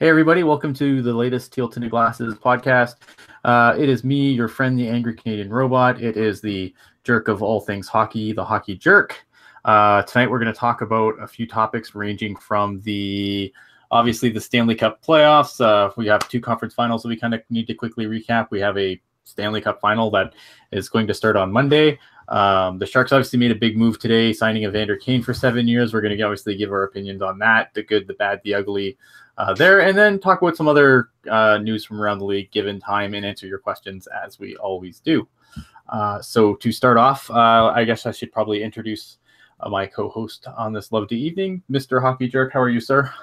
Hey everybody, welcome to the latest Teal Tinted Glasses podcast. It is me, your friend, the Angry Canadian Robot. It is the jerk of all things hockey, the Hockey Jerk. Tonight we're going to talk about a few topics ranging from obviously the Stanley Cup playoffs. We have two conference finals that we kind of need to quickly recap. We have a Stanley Cup final that is going to start on Monday. The Sharks obviously made a big move today, signing Evander Kane for 7 years. We're going to obviously give our opinions on that, the good, the bad, the ugly there, and then talk about some other news from around the league given time and answer your questions as we always do. So to start off, I guess I should probably introduce my co-host on this lovely evening, Mr. Hockey Jerk. How are you, sir?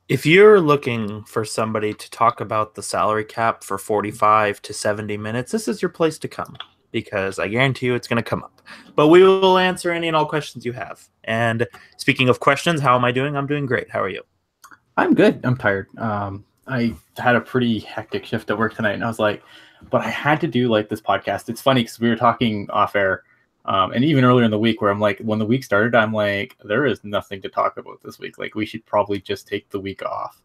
If you're looking for somebody to talk about the salary cap for 45 to 70 minutes, this is your place to come, because I guarantee you it's going to come up. But we will answer any and all questions you have. And speaking of questions, how am I doing? I'm doing great. How are you? I'm good. I'm tired. I had a pretty hectic shift at work tonight, and I was like, but I had to do like this podcast. It's funny because we were talking off air, and even earlier in the week where I'm like, when the week started, I'm like, there is nothing to talk about this week. Like, we should probably just take the week off.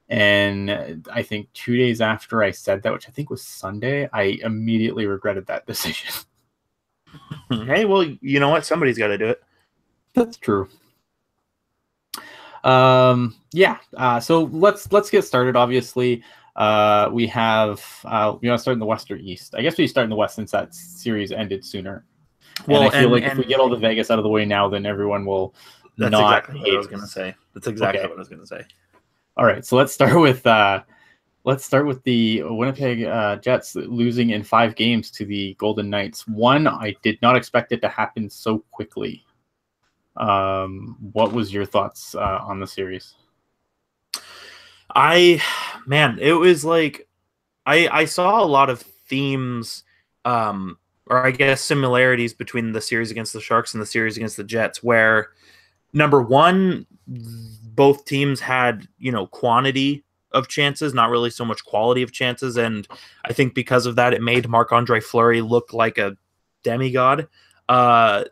And I think 2 days after I said that, which I think was Sunday, I immediately regretted that decision. Hey, well, you know what? Somebody's got to do it. That's true. So let's get started. Obviously, we have want to start in the West or East? I guess we start in the West since that series ended sooner. Well, and I feel like if we get all the Vegas out of the way now, then everyone will. That's exactly what I was going to say. That's exactly what I was going to say. All right, so let's start with the Winnipeg Jets losing in 5 games to the Golden Knights. One, I did not expect it to happen so quickly. What was your thoughts on the series? It was like I saw a lot of themes, or I guess similarities between the series against the Sharks and the series against the Jets, where number one, both teams had, quantity of chances, not really so much quality of chances. And I think because of that, it made Marc-Andre Fleury look like a demigod.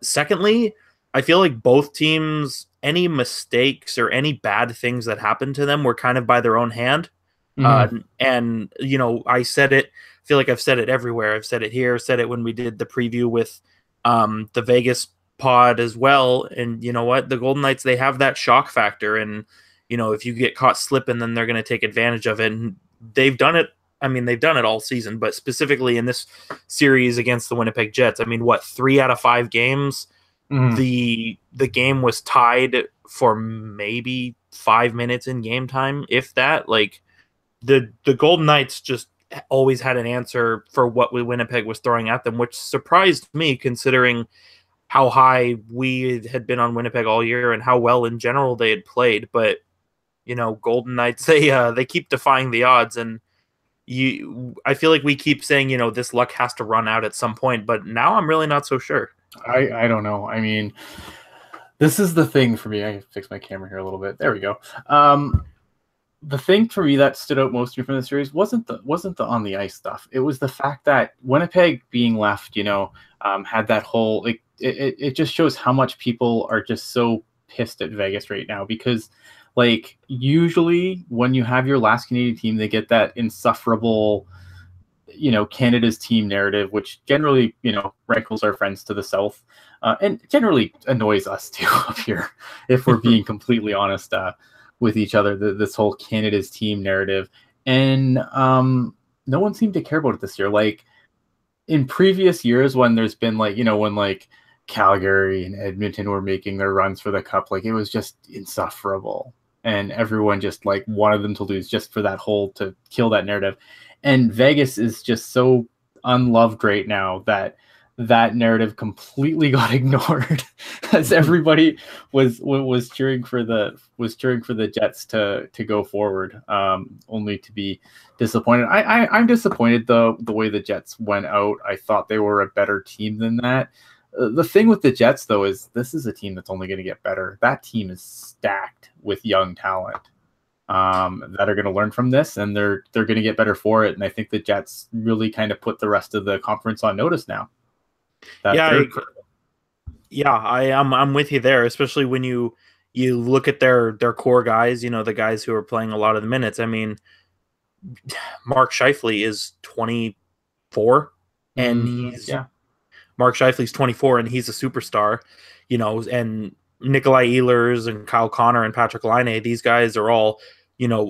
Secondly, I feel like both teams, any mistakes or any bad things that happened to them were kind of by their own hand. Mm-hmm. And, I said it, I feel like I've said it everywhere. I've said it here, said it when we did the preview with the Vegas pod as well. And you know what? The Golden Knights, they have that shock factor. And, if you get caught slipping, then they're going to take advantage of it. And they've done it. I mean, they've done it all season, but specifically in this series against the Winnipeg Jets, 3 out of 5 games, mm-hmm. The game was tied for maybe 5 minutes in game time, if that. Like, the Golden Knights just always had an answer for what Winnipeg was throwing at them, which surprised me considering how high we had been on Winnipeg all year and how well in general they had played. But Golden Knights, they keep defying the odds, and I feel like we keep saying this luck has to run out at some point, but now I'm really not so sure. I don't know. I mean, this is the thing for me. I can fix my camera here a little bit. There we go. The thing for me that stood out most to me from the series wasn't the on the ice stuff. It was the fact that Winnipeg being left, had that whole. It just shows how much people are just so pissed at Vegas right now, because, like, usually when you have your last Canadian team, they get that insufferable, Canada's team narrative, which generally, rankles our friends to the south, and generally annoys us too up here, if we're being completely honest with each other. This whole Canada's team narrative, and no one seemed to care about it this year. Like, in previous years, when there's been when like Calgary and Edmonton were making their runs for the cup, like, it was just insufferable, and everyone just wanted them to lose just for that whole, to kill that narrative. And Vegas is just so unloved right now that narrative completely got ignored, as everybody was cheering for the Jets to go forward, only to be disappointed. I'm disappointed the way the Jets went out. I thought they were a better team than that. The thing with the Jets, though, is this is a team that's only going to get better. That team is stacked with young talent that are going to learn from this, and they're going to get better for it. And I think the Jets really kind of put the rest of the conference on notice now. I'm with you there, especially when you you look at their core guys, the guys who are playing a lot of the minutes. I mean, Mark Scheifele is 24, and Yeah. Mark Scheifele's 24, and he's a superstar, and Nikolai Ehlers and Kyle Connor and Patrick Laine, these guys are all,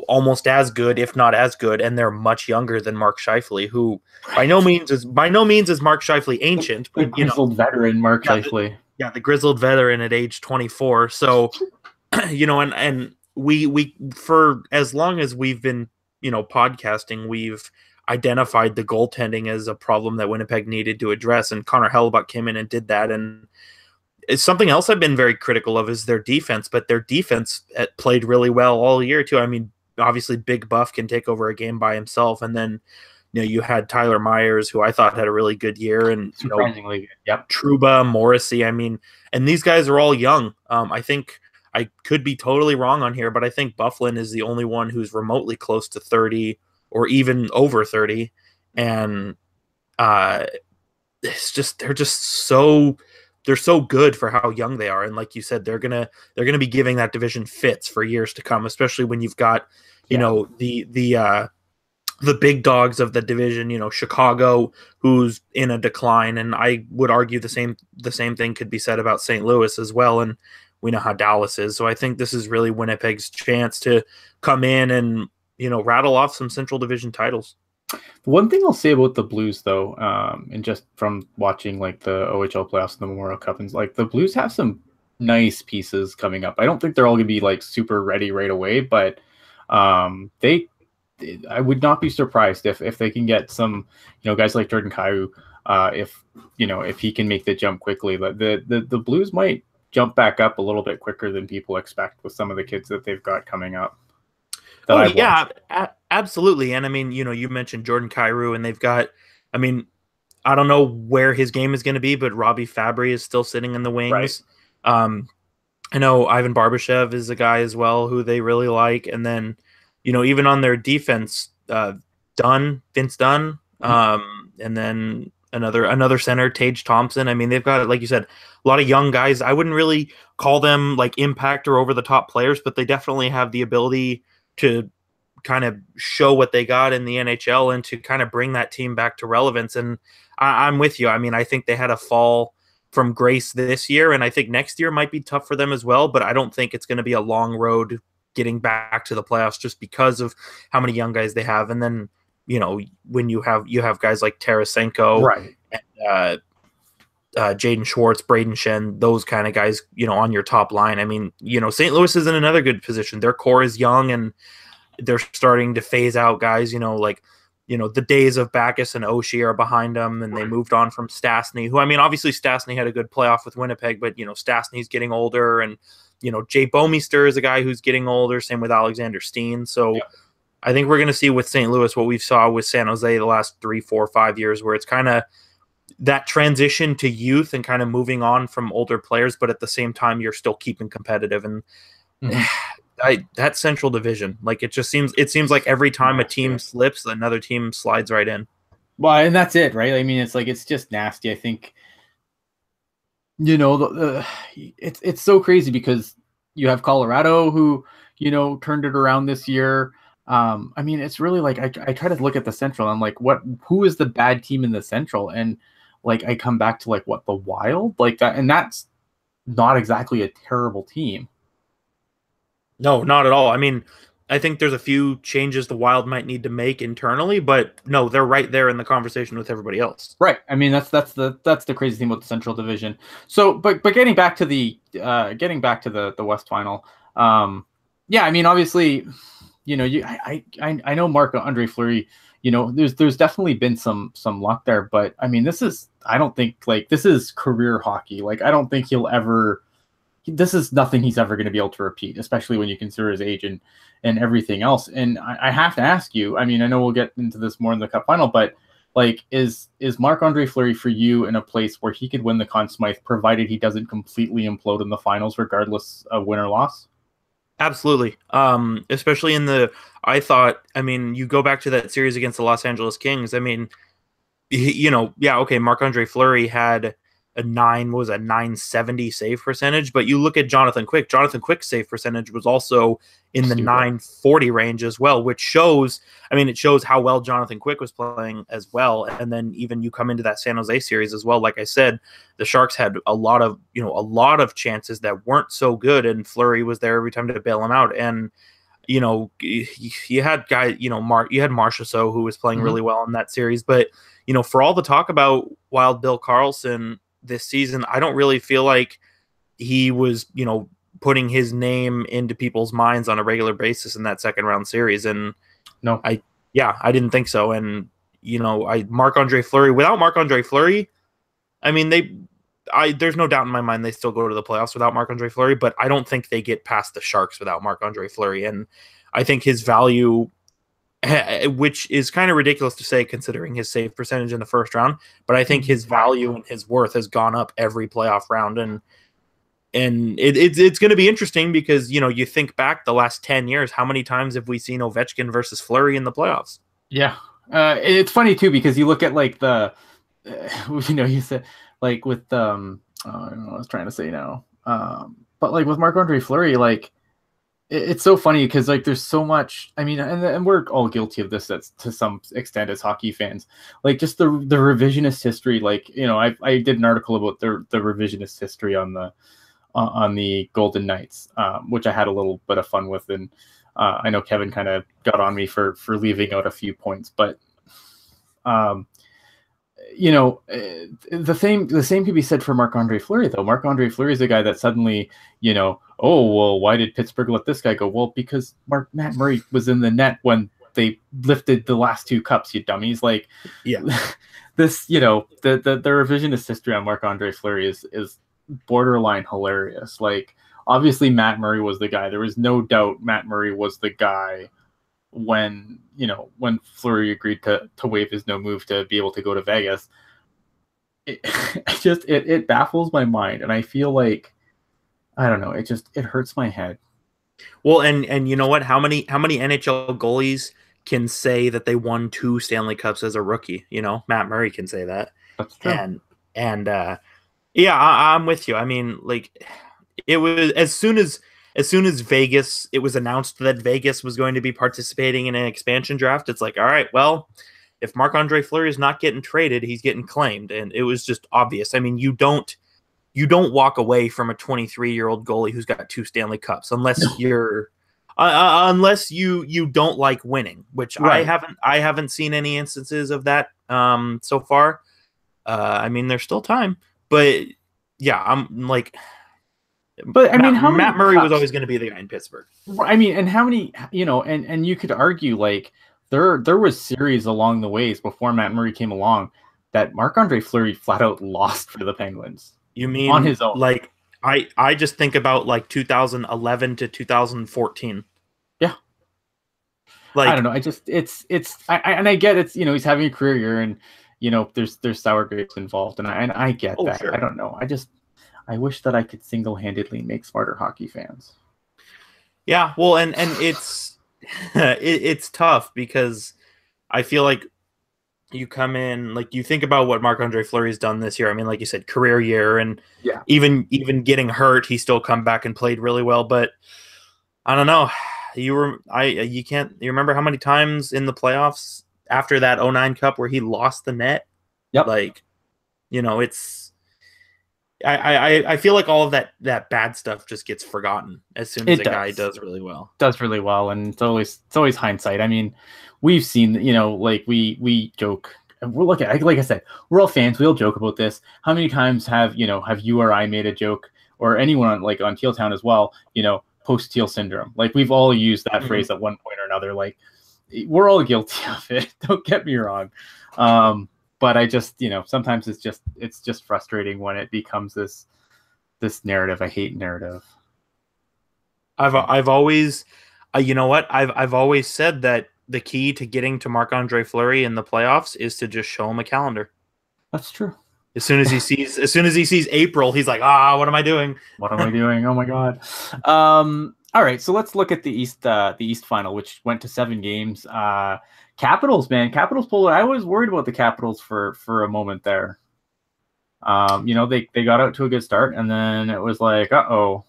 almost as good, if not as good, and they're much younger than Mark Scheifele, who by no means is Mark Scheifele ancient, The but grizzled veteran Mark Scheifele. the grizzled veteran at age 24. So, and we for as long as we've been, podcasting, we've identified the goaltending as a problem that Winnipeg needed to address, and Connor Hellebuyck came in and did that. And it's something else I've been very critical of is their defense, but their defense played really well all year too. I mean, obviously Big Buff can take over a game by himself, and then you had Tyler Myers, who I thought had a really good year, and surprisingly good. Yep. Trouba, Morrissey. I mean, and these guys are all young. I think I could be totally wrong on here, but I think Bufflin is the only one who's remotely close to 30 or even over 30, and it's just they're so good for how young they are, and like you said, they're gonna be giving that division fits for years to come, especially when you've got the big dogs of the division, Chicago, who's in a decline, and I would argue the same thing could be said about St. Louis as well, and we know how Dallas is. So I think this is really Winnipeg's chance to come in and rattle off some Central Division titles. The one thing I'll say about the Blues, though, and just from watching like the OHL playoffs and the Memorial Cup, and like the Blues have some nice pieces coming up. I don't think they're all going to be like super ready right away, but I would not be surprised if they can get some, guys like Jordan Kyrou, if he can make the jump quickly. But the Blues might jump back up a little bit quicker than people expect with some of the kids that they've got coming up. Absolutely. And I mean, you mentioned Jordan Kyrou, and they've got, I mean, I don't know where his game is going to be, but Robbie Fabry is still sitting in the wings. Right. I know Ivan Barbashev is a guy as well who they really like. And then, even on their defense, Vince Dunn, and then another center, Tage Thompson. I mean, they've got, like you said, a lot of young guys. I wouldn't really call them like impact or over the top players, but they definitely have the ability to kind of show what they got in the NHL and to kind of bring that team back to relevance. And I'm with you. I mean, I think they had a fall from grace this year, and I think next year might be tough for them as well, but I don't think it's going to be a long road getting back to the playoffs just because of how many young guys they have. And then, when you have guys like Tarasenko, right, and Jaden Schwartz, Braden Shen, those kind of guys, on your top line. I mean, St. Louis is in another good position. Their core is young, and they're starting to phase out guys, the days of Backus and Oshie are behind them, and they moved on from Stastny, who, I mean, obviously Stastny had a good playoff with Winnipeg, but, Stastny's getting older, and, Jay Bomeister is a guy who's getting older, same with Alexander Steen. So I think we're going to see with St. Louis what we saw with San Jose the last 3, 4, 5 years, where it's kind of that transition to youth and kind of moving on from older players, but at the same time, you're still keeping competitive. And that Central Division, like it seems like every time a team slips, another team slides right in. Well, and that's it, right? I mean, it's just nasty. I think, it's so crazy because you have Colorado who, turned it around this year. I mean, it's really like I try to look at the Central. I'm like, who is the bad team in the Central? And like I come back to like the Wild, like that, and that's not exactly a terrible team. No, not at all. I mean, I think there's a few changes the Wild might need to make internally, but no, they're right there in the conversation with everybody else. Right. I mean, that's the crazy thing about the Central Division. So, but getting back to the West Final, yeah, I mean, obviously, I know Marc-Andre Fleury, there's definitely been some luck there, but I mean, this is career hockey. Like, I don't think this is nothing he's ever going to be able to repeat, especially when you consider his age and everything else. And I have to ask you, I mean, I know we'll get into this more in the Cup final, but like, is Marc-Andre Fleury for you in a place where he could win the Conn Smythe, provided he doesn't completely implode in the finals, regardless of win or loss? Absolutely. Especially I mean, you go back to that series against the Los Angeles Kings. I mean, okay, Marc-Andre Fleury had a 970 save percentage. But you look at Jonathan Quick. Jonathan Quick's save percentage was also in the 940 range as well, which shows. I mean, it shows how well Jonathan Quick was playing as well. And then even you come into that San Jose series as well. Like I said, the Sharks had a lot of chances that weren't so good, and Fleury was there every time to bail them out. And you had guys, you had Marchessault, who was playing really well in that series. But for all the talk about Wild Bill Karlsson this season, I don't really feel like he was, putting his name into people's minds on a regular basis in that second round series. And no, I didn't think so. And, Marc-Andre Fleury, without Marc-Andre Fleury, I mean, there's no doubt in my mind they still go to the playoffs without Marc-Andre Fleury, but I don't think they get past the Sharks without Marc-Andre Fleury. And I think his value, which is kind of ridiculous to say considering his save percentage in the first round, but I think his value and his worth has gone up every playoff round. And it's going to be interesting because, you think back the last 10 years, how many times have we seen Ovechkin versus Fleury in the playoffs? Yeah. It's funny too, because you look at like you said like with, I don't know what I was trying to say now. But like with Marc-Andre Fleury, like, it's so funny because like there's so much. I mean, and we're all guilty of this to some extent as hockey fans. Like just the revisionist history. Like I did an article about the revisionist history on the Golden Knights, which I had a little bit of fun with, and I know Kevin kind of got on me for leaving out a few points, but the same could be said for Marc-Andre Fleury, though. Marc-Andre Fleury is a guy that suddenly, oh, well, why did Pittsburgh let this guy go? Well, because Matt Murray was in the net when they lifted the last two cups, you dummies. Like, yeah, this, the revisionist history on Marc-Andre Fleury is borderline hilarious. Like, obviously Matt Murray was the guy. There was no doubt Matt Murray was the guy when Fleury agreed to waive his no move to be able to go to Vegas. It baffles my mind, and I feel like, I don't know, it hurts my head. Well, and you know what? How many NHL goalies can say that they won 2 Stanley Cups as a rookie? Matt Murray can say that. That's true. And I'm with you. I mean, like, it was as soon as Vegas, it was announced that Vegas was going to be participating in an expansion draft. It's like, all right, well, if Marc-Andre Fleury is not getting traded, he's getting claimed. And it was just obvious. I mean, you don't walk away from a 23-year-old goalie who's got 2 Stanley Cups unless you're unless you don't like winning, which right. I haven't seen any instances of that so far. I mean, there's still time, but yeah, I'm like, but I mean, Matt Murray was always going to be the guy in Pittsburgh. I mean, and how many, and you could argue like there was series along the ways before Matt Murray came along that Marc-Andre Fleury flat out lost for the Penguins. You mean on his own? Like I just think about like 2011 to 2014. Yeah. Like, I don't know. I get it's, he's having a career year and, there's sour grapes involved. And I get that. Sure. I don't know. I wish that I could single-handedly make smarter hockey fans. Yeah. Well, and it's, it's tough because I feel like you come in, like you think about what Marc-Andre Fleury's done this year. I mean, like you said, career year, and yeah, even getting hurt, he still come back and played really well. But I don't know. You remember how many times in the playoffs after that 2009 Cup where he lost the net? Yep. Like, it's I feel like all of that bad stuff just gets forgotten as soon as guy does really well. Does really well, and it's always hindsight. I mean, we've seen, like we joke. Like I said, we're all fans. We all joke about this. How many times have you or I made a joke, or anyone on Teal Town as well? Post-Teal syndrome. Like we've all used that phrase at one point or another. Like we're all guilty of it. Don't get me wrong. But I just, sometimes it's just frustrating when it becomes this narrative. I hate narrative. I've always, I've always said that the key to getting to Marc-Andre Fleury in the playoffs is to just show him a calendar. That's true. As soon as he sees April, he's like, what am I doing? What am I doing? Oh my God. All right, so let's look at the East final, which went to 7 games. Capitals, man. Capitals pulled it. I was worried about the Capitals for a moment there. They got out to a good start, and then it was like, uh-oh.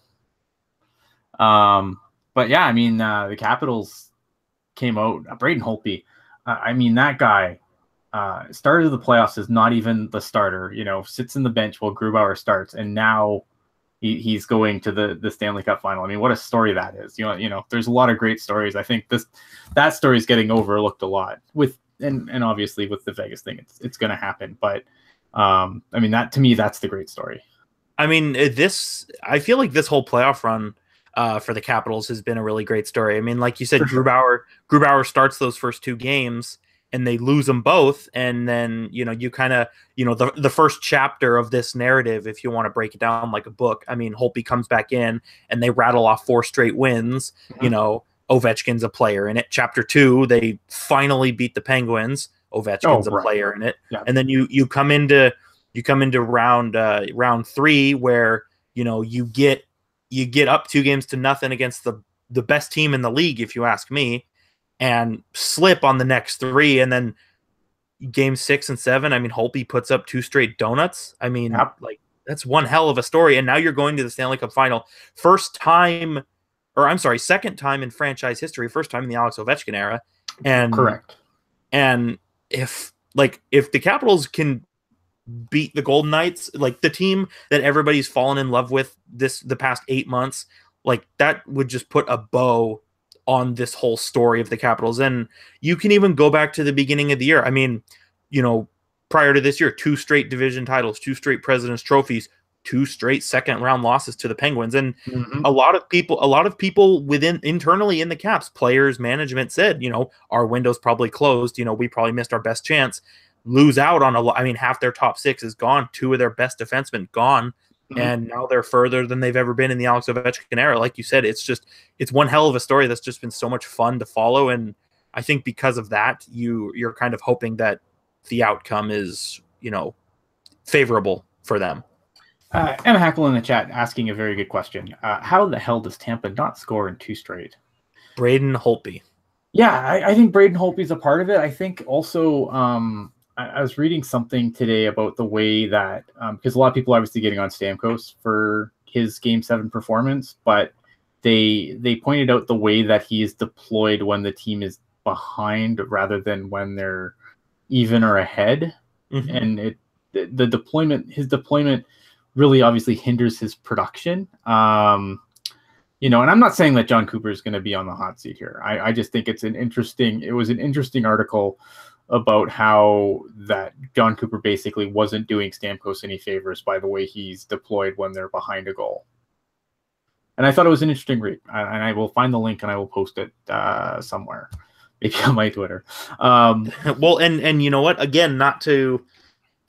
But yeah, I mean, the Capitals came out. Braden Holtby, I mean, that guy started the playoffs as not even the starter. Sits in the bench while Grubauer starts, and now he's going to the Stanley Cup final. I mean, what a story that is. There's a lot of great stories. I think that story is getting overlooked a lot and obviously with the Vegas thing, it's going to happen. But I mean, that to me, that's the great story. I mean, I feel like this whole playoff run for the Capitals has been a really great story. I mean, like you said, Grubauer starts those first two games and they lose them both. And then, you kind of, the first chapter of this narrative, if you want to break it down like a book, I mean, Holtby comes back in and they rattle off 4 straight wins. Mm-hmm. Ovechkin's a player in it. Chapter 2, they finally beat the Penguins. Ovechkin's a player in it. Yeah. And then you come into round 3 where, you get up 2-0 against the best team in the league, if you ask me, and slip on the next 3. And then game 6 and 7, I mean, Holtby puts up 2 straight donuts. I mean, like, that's one hell of a story. And now you're going to the Stanley Cup final. Second time in franchise history, first time in the Alex Ovechkin era. And correct. And if the Capitals can beat the Golden Knights, like the team that everybody's fallen in love with the past 8 months, like that would just put a bow on this whole story of the Capitals. And you can even go back to the beginning of the year. I mean, prior to this year, 2 straight division titles, 2 straight President's trophies, 2 straight second round losses to the Penguins. And mm-hmm. a lot of people internally in the Caps, players, management said, our window's probably closed. We probably missed our best chance. Lose out on half their top 6 is gone. 2 of their best defensemen gone. Mm-hmm. And now they're further than they've ever been in the Alex Ovechkin era. Like you said, it's one hell of a story that's just been so much fun to follow. And I think because of that, you're kind of hoping that the outcome is, favorable for them. Emma Hackle in the chat asking a very good question. How the hell does Tampa not score in 2 straight? Braden Holtby. Yeah, I think Braden Holtby's a part of it. I think also I was reading something today about the way that because a lot of people are obviously getting on Stamkos for his Game 7 performance, but they pointed out the way that he is deployed when the team is behind rather than when they're even or ahead. Mm-hmm. And his deployment really obviously hinders his production. And I'm not saying that John Cooper is going to be on the hot seat here. I just think it was an interesting article about how that John Cooper basically wasn't doing Stamkos any favors by the way he's deployed when they're behind a goal. And I thought it was an interesting read. And I will find the link and I will post it somewhere, maybe on my Twitter. Well, and you know what? Again, not to,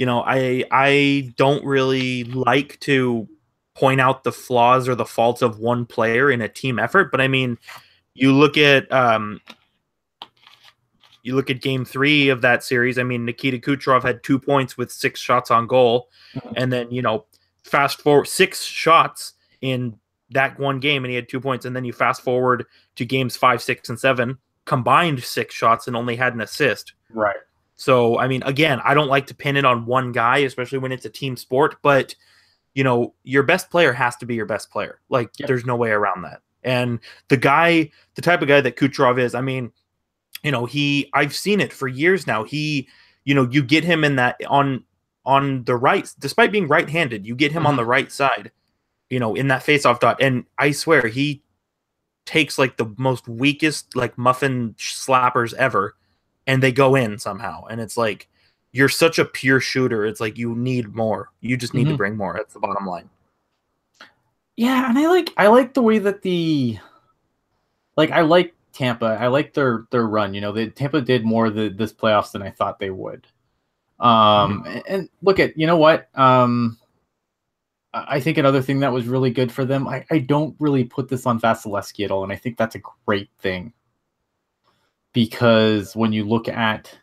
I don't really like to point out the flaws or the faults of one player in a team effort, but I mean, you look at Game 3 of that series. I mean, Nikita Kucherov had 2 points with 6 shots on goal, and then fast forward 6 shots in that one game, and he had 2 points. And then you fast forward to games 5, 6, and 7, combined 6 shots and only had an assist. Right. So, I mean, again, I don't like to pin it on one guy, especially when it's a team sport, but your best player has to be your best player. Like, yep. There's no way around that. And the type of guy that Kucherov is, I mean, I've seen it for years now. You get him in that on the right, despite being right-handed, you get him on the right side, in that face-off dot. And I swear he takes like the most weakest, like muffin slappers ever, and they go in somehow. And it's like, you're such a pure shooter. It's like, you need more. You just need to bring more. That's the bottom line. Yeah. And I like the way that I like Tampa. I like their run. Tampa did more this playoffs than I thought they would. And look at, what? I think another thing that was really good for them, I don't really put this on Vasilevsky at all, and I think that's a great thing. Because when you look at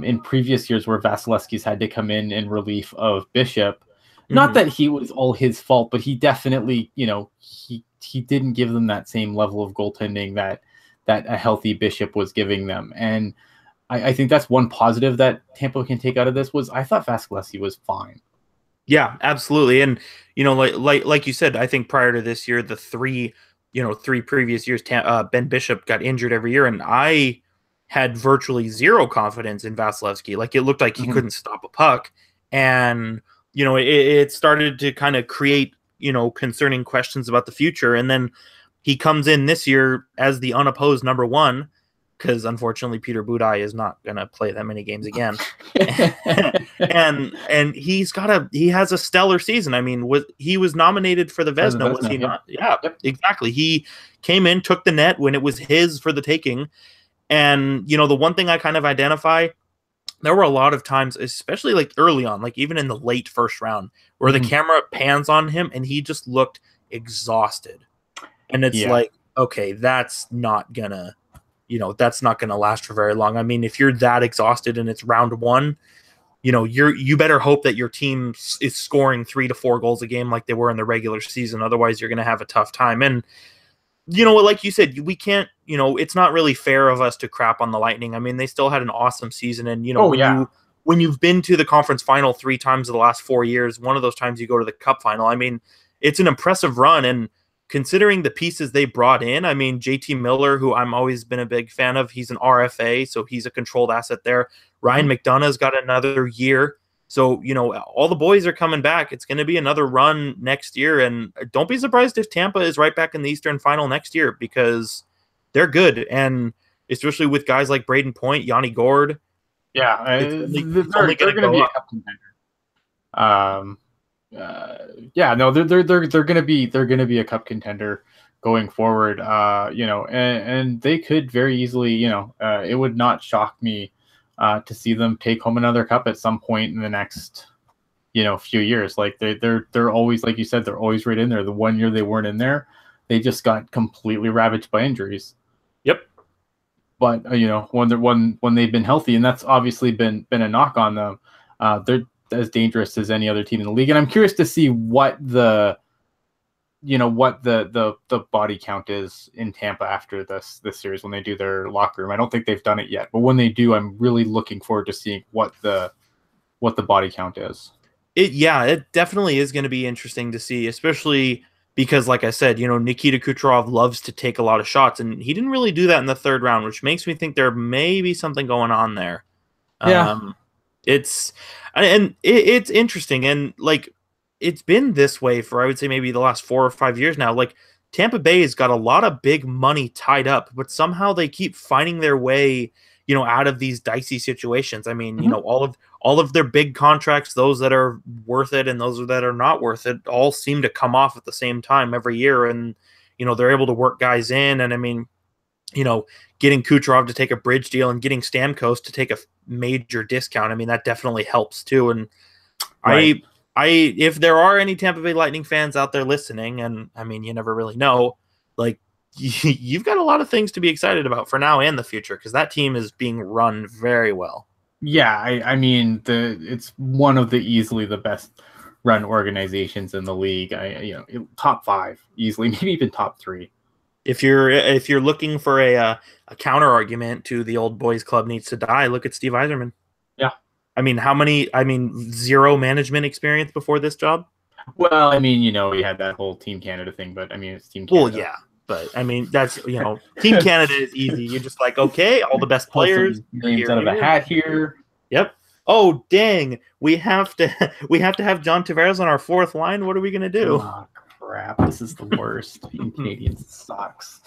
in previous years where Vasilevsky's had to come in relief of Bishop, not that he was all his fault, but he definitely, he didn't give them that same level of goaltending that a healthy Bishop was giving them. And I think that's one positive that Tampa can take out of this was I thought Vasilevsky was fine. Yeah, absolutely. And like you said, I think prior to this year, the three previous years, Ben Bishop got injured every year, and I had virtually zero confidence in Vasilevsky. Like, it looked like he couldn't stop a puck, and it started to kind of create concerning questions about the future. And then he comes in this year as the unopposed number one, because unfortunately Peter Budaj is not going to play that many games again. and he has a stellar season. I mean, he was nominated for the Vezina, was he not? Yeah, exactly. He came in, took the net when it was his for the taking. And the one thing I kind of identify, there were a lot of times, especially like early on, like even in the late first round, where the camera pans on him and he just looked exhausted. And it's like, okay, that's not gonna last for very long. I mean, if you're that exhausted and it's round one, you better hope that your team is scoring 3 to 4 goals a game like they were in the regular season. Otherwise, you're going to have a tough time. And like you said, we can't. It's not really fair of us to crap on the Lightning. I mean, they still had an awesome season, and when you've been to the conference final 3 times in the last 4 years, one of those times you go to the Cup final. I mean, it's an impressive run, and considering the pieces they brought in, I mean, JT Miller, who I'm always been a big fan of, he's an RFA, so he's a controlled asset there. Ryan McDonough's got another year. So, all the boys are coming back. It's going to be another run next year. And don't be surprised if Tampa is right back in the Eastern Final next year, because they're good. And especially with guys like Braden Point, Yanni Gord. Yeah, they're going to be a Cup contender. They're gonna be a Cup contender going forward. And they could very easily, it would not shock me to see them take home another cup at some point in the next, few years. Like they're always, like you said, they're always right in there. The one year they weren't in there, they just got completely ravaged by injuries. Yep. But when they've been healthy, and that's obviously been a knock on them, they're as dangerous as any other team in the league. And I'm curious to see what the body count is in Tampa after this series when they do their locker room. I don't think they've done it yet, but when they do, I'm really looking forward to seeing what the body count is. It definitely is going to be interesting to see, especially because, like I said, Nikita Kucherov loves to take a lot of shots, and he didn't really do that in the third round, which makes me think there may be something going on there. Yeah. It's interesting, and like it's been this way for, I would say, maybe the last 4 or 5 years now. Like, Tampa Bay has got a lot of big money tied up, but somehow they keep finding their way, out of these dicey situations. I mean, all of their big contracts, those that are worth it and those that are not worth it, all seem to come off at the same time every year, and they're able to work guys in. And I mean, getting Kucherov to take a bridge deal and getting Stamkos to take a major discount, I mean, that definitely helps too. And right. If there are any Tampa Bay Lightning fans out there listening, and I mean, you never really know, like, you've got a lot of things to be excited about for now and the future, because that team is being run very well. Yeah, I mean, it's one of the easily the best run organizations in the league. Top 5 easily, maybe even top 3. If you're looking for a counter argument to the old boys club needs to die, look at Steve Yzerman. Yeah. I mean, 0 management experience before this job. Well, I mean, he had that whole Team Canada thing, but I mean, it's Team Canada. Well, yeah, but I mean, that's, Team Canada is easy. You're just like, okay, all the best players, names out of a hat here. Yep. Oh, dang, we have to have John Tavares on our 4th line. What are we gonna do? Oh, crap, this is the worst. Canadians sucks.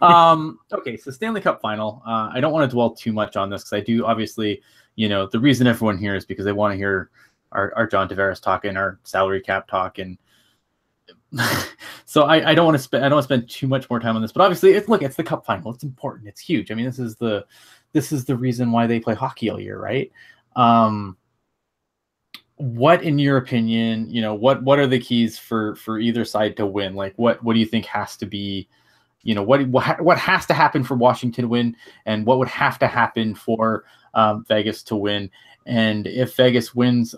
Okay, so Stanley Cup final. I don't want to dwell too much on this, because I do, obviously, the reason everyone here is because they want to hear our John Tavares talk and our salary cap talk, and so I don't want to spend too much more time on this. But obviously, it's the Cup final. It's important. It's huge. I mean, this is the reason why they play hockey all year, right? What, in your opinion, what are the keys for either side to win? Like, what do you think has to be, what has to happen for Washington to win, and what would have to happen for Vegas to win? And if Vegas wins,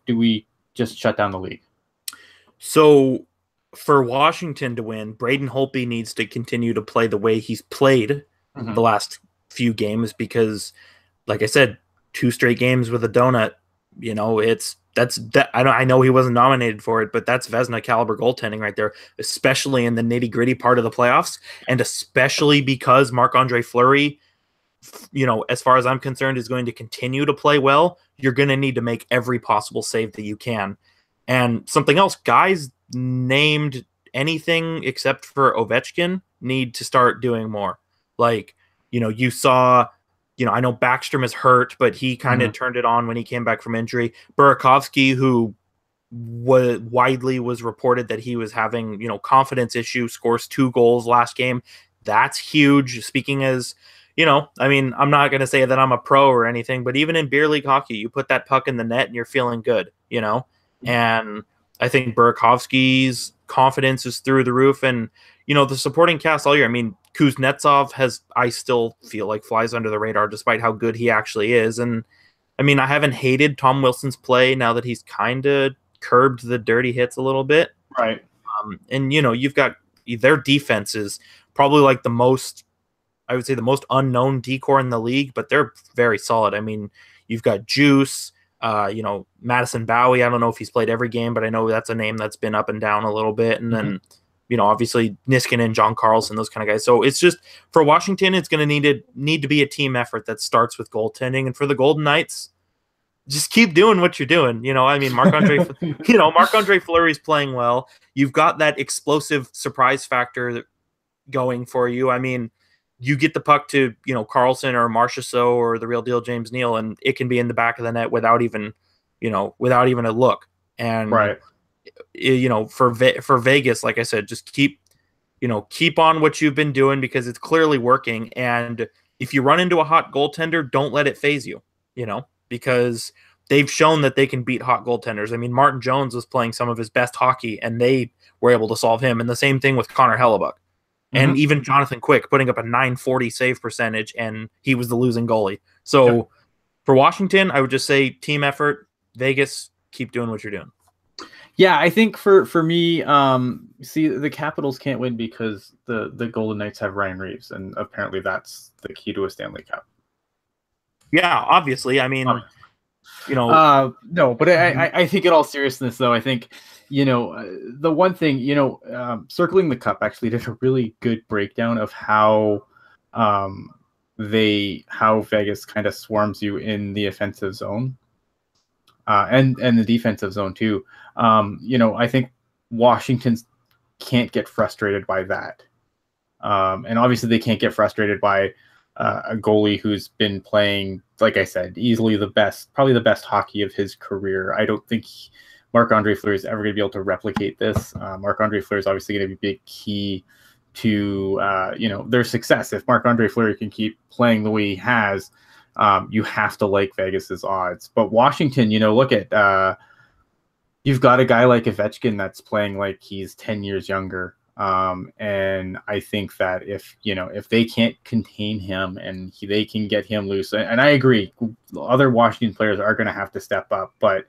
do we just shut down the league? So for Washington to win, Braden Holtby needs to continue to play the way he's played the last few games, because, like I said, 2 straight games with a donut, I know he wasn't nominated for it, but that's Vezina caliber goaltending right there, especially in the nitty gritty part of the playoffs, and especially because Marc-Andre Fleury, as far as I'm concerned, is going to continue to play well. You're going to need to make every possible save that you can. And something else, guys named anything except for Ovechkin need to start doing more. Like, you saw. I know Backstrom is hurt, but he kind of turned it on when he came back from injury. Burakovsky, who widely was reported that he was having, confidence issue, scores 2 goals last game. That's huge. Speaking as, I'm not going to say that I'm a pro or anything, but even in beer league hockey, you put that puck in the net and you're feeling good, And I think Burakovsky's confidence is through the roof. And, the supporting cast all year, Kuznetsov I still feel like flies under the radar despite how good he actually is. And I haven't hated Tom Wilson's play now that he's kind of curbed the dirty hits a little bit. Right. And, you've got their defense is probably like the most unknown decor in the league, but they're very solid. You've got Juice, Madison Bowie. I don't know if he's played every game, but I know that's a name that's been up and down a little bit. And then, obviously Niskanen, John Carlson, those kind of guys. So it's just for Washington, it's going to need to be a team effort that starts with goaltending. And for the Golden Knights, just keep doing what you're doing. Marc-Andre Fleury's playing well. You've got that explosive surprise factor going for you. You get the puck to, Carlson or Marchessault or the real deal James Neal, and it can be in the back of the net without even a look. And right. For Vegas, like I said, just keep on what you've been doing because it's clearly working. And if you run into a hot goaltender, don't let it phase you, because they've shown that they can beat hot goaltenders. Martin Jones was playing some of his best hockey and they were able to solve him. And the same thing with Connor Hellebuck. And even Jonathan Quick putting up a .940 save percentage, and he was the losing goalie. So for Washington, I would just say team effort. Vegas, keep doing what you're doing. Yeah, I think for me, the Capitals can't win because the Golden Knights have Ryan Reeves, and apparently that's the key to a Stanley Cup. Yeah, obviously. No, but I think in all seriousness, though, I think, the one thing, Circling the Cup actually did a really good breakdown of how Vegas kind of swarms you in the offensive zone. And the defensive zone too. I think Washington can't get frustrated by that. And obviously they can't get frustrated by a goalie who's been playing, like I said, easily probably the best hockey of his career. I don't think Marc-Andre Fleury is ever going to be able to replicate this. Marc-Andre Fleury is obviously going to be a big key to their success. If Marc-Andre Fleury can keep playing the way he has, you have to like Vegas's odds. But Washington, look at you've got a guy like Ovechkin that's playing like he's 10 years younger. And I think that if they can't contain him and they can get him loose, and I agree, other Washington players are going to have to step up. But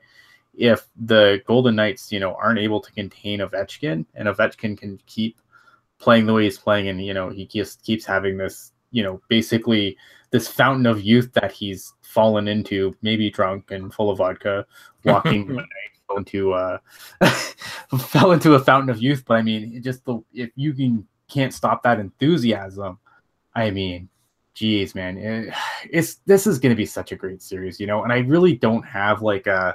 if the Golden Knights, aren't able to contain Ovechkin, and Ovechkin can keep playing the way he's playing, and he just keeps having this, basically this fountain of youth that he's fallen into, maybe drunk and full of vodka, walking one night, fell into a fountain of youth. But if you can't stop that enthusiasm, geez, man, this is going to be such a great series, and I really don't have I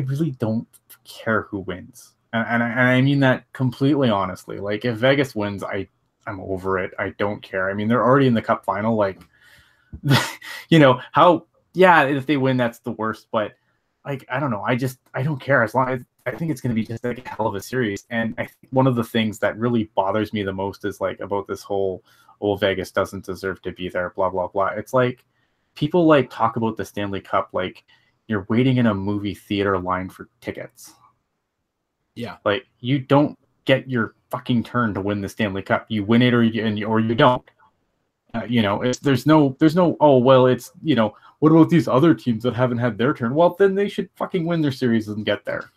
really don't care who wins, and I mean that completely honestly. Like, if Vegas wins, I'm over it. I don't care. They're already in the Cup final. Like, if they win, that's the worst. But I don't know. I don't care. As long as I think it's going to be just like a hell of a series. And I think one of the things that really bothers me the most is about this whole, Vegas doesn't deserve to be there, blah, blah, blah. It's like people talk about the Stanley Cup like you're waiting in a movie theater line for tickets. Yeah. Like, you don't get your fucking turn to win the Stanley Cup. You win it or you don't. There's no it's what about these other teams that haven't had their turn? Well, then they should fucking win their series and get there.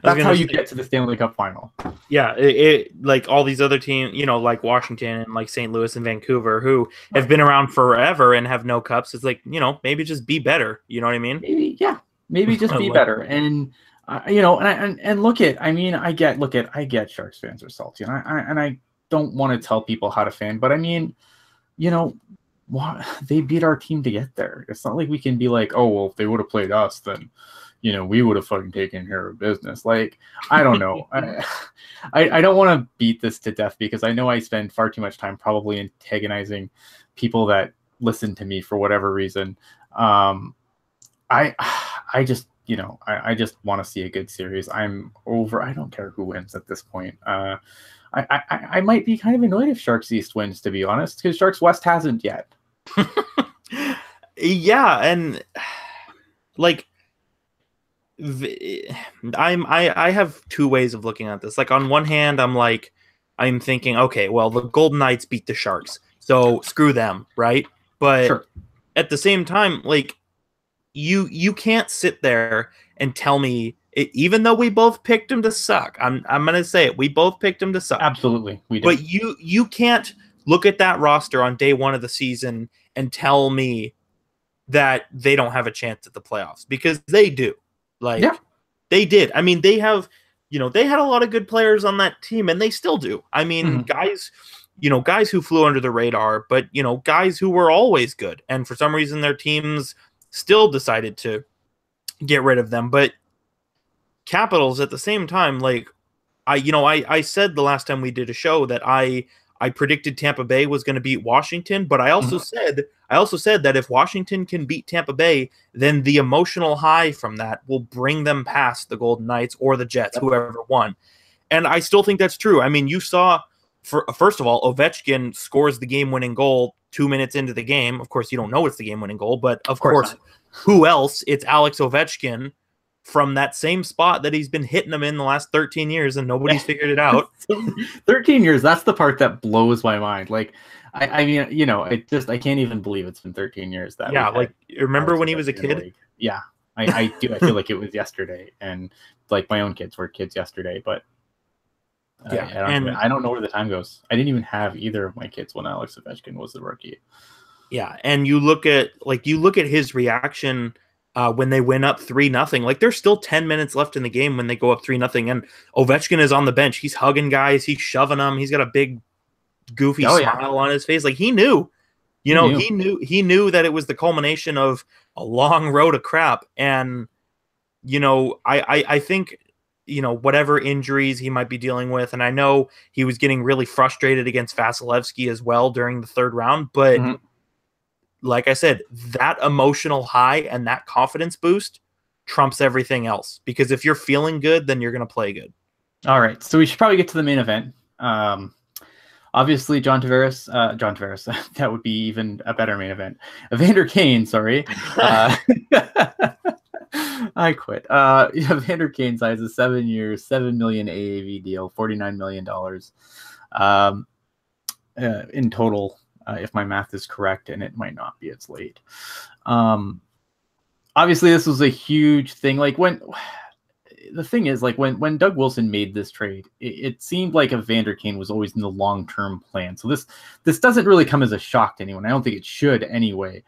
That's how you get to the Stanley Cup final. Yeah, it like all these other teams, like Washington and like St. Louis and Vancouver, who have been around forever and have no cups. It's like, maybe just be better. You know what I mean? Maybe, yeah. Maybe just be better. And and look at, I mean, I get Sharks fans are salty, and I don't want to tell people how to fan, but I mean, they beat our team to get there. It's not like we can be like, oh well, if they would have played us, then we would have fucking taken care of business. Like, I don't know. I don't want to beat this to death, because I know I spend far too much time probably antagonizing people that listen to me for whatever reason. I just I just want to see a good series. I'm over. I don't care who wins at this point. I might be kind of annoyed if Sharks East wins, to be honest, because Sharks West hasn't yet. Yeah, and like I have two ways of looking at this. Like, on one hand, I'm thinking, okay, well, the Golden Knights beat the Sharks, so screw them, right? But sure. At the same time, like, you can't sit there and tell me, even though we both picked them to suck, I'm gonna say it, we both picked them to suck. Absolutely, we did. But you can't look at that roster on day one of the season and tell me that they don't have a chance at the playoffs, because they do. Like, yeah. They did. I mean, they have, they had a lot of good players on that team, and they still do. I mean, guys who flew under the radar, but, guys who were always good. And for some reason, their teams still decided to get rid of them. But Capitals, at the same time, like, I said the last time we did a show that I predicted Tampa Bay was going to beat Washington, but I also said that if Washington can beat Tampa Bay, then the emotional high from that will bring them past the Golden Knights or the Jets, whoever won. And I still think that's true. I mean, you saw, first of all, Ovechkin scores the game-winning goal 2 minutes into the game. Of course, you don't know it's the game-winning goal, but of course, who else? It's Alex Ovechkin from that same spot that he's been hitting them in the last 13 years, and nobody's figured it out. 13 years, that's the part that blows my mind. Like, I mean, I can't even believe it's been 13 years. That like, remember when he was a kid? Yeah, I do. I feel like it was yesterday, and like my own kids were kids yesterday, but I don't know where the time goes. I didn't even have either of my kids when Alex Ovechkin was the rookie. Yeah, and you look at his reaction when they went up 3-0. Like, there's still 10 minutes left in the game when they go up 3-0, and Ovechkin is on the bench. He's hugging guys, he's shoving them, he's got a big goofy smile on his face. Like, he knew. He knew that it was the culmination of a long road of crap. And I think whatever injuries he might be dealing with, and I know he was getting really frustrated against Vasilevsky as well during the third round, but like I said, that emotional high and that confidence boost trumps everything else, because if you're feeling good, then you're going to play good. All right, so we should probably get to the main event. Obviously, John Tavares, that would be even a better main event. Evander Kane, sorry. I quit. Evander Kane signs a 7-year, $7 million AAV deal, $49 million in total, if my math is correct, and it might not be. It's late. Obviously, this was a huge thing. Like, the thing is, like, when Doug Wilson made this trade, it seemed like Evander Kane was always in the long-term plan. So this doesn't really come as a shock to anyone. I don't think it should anyway.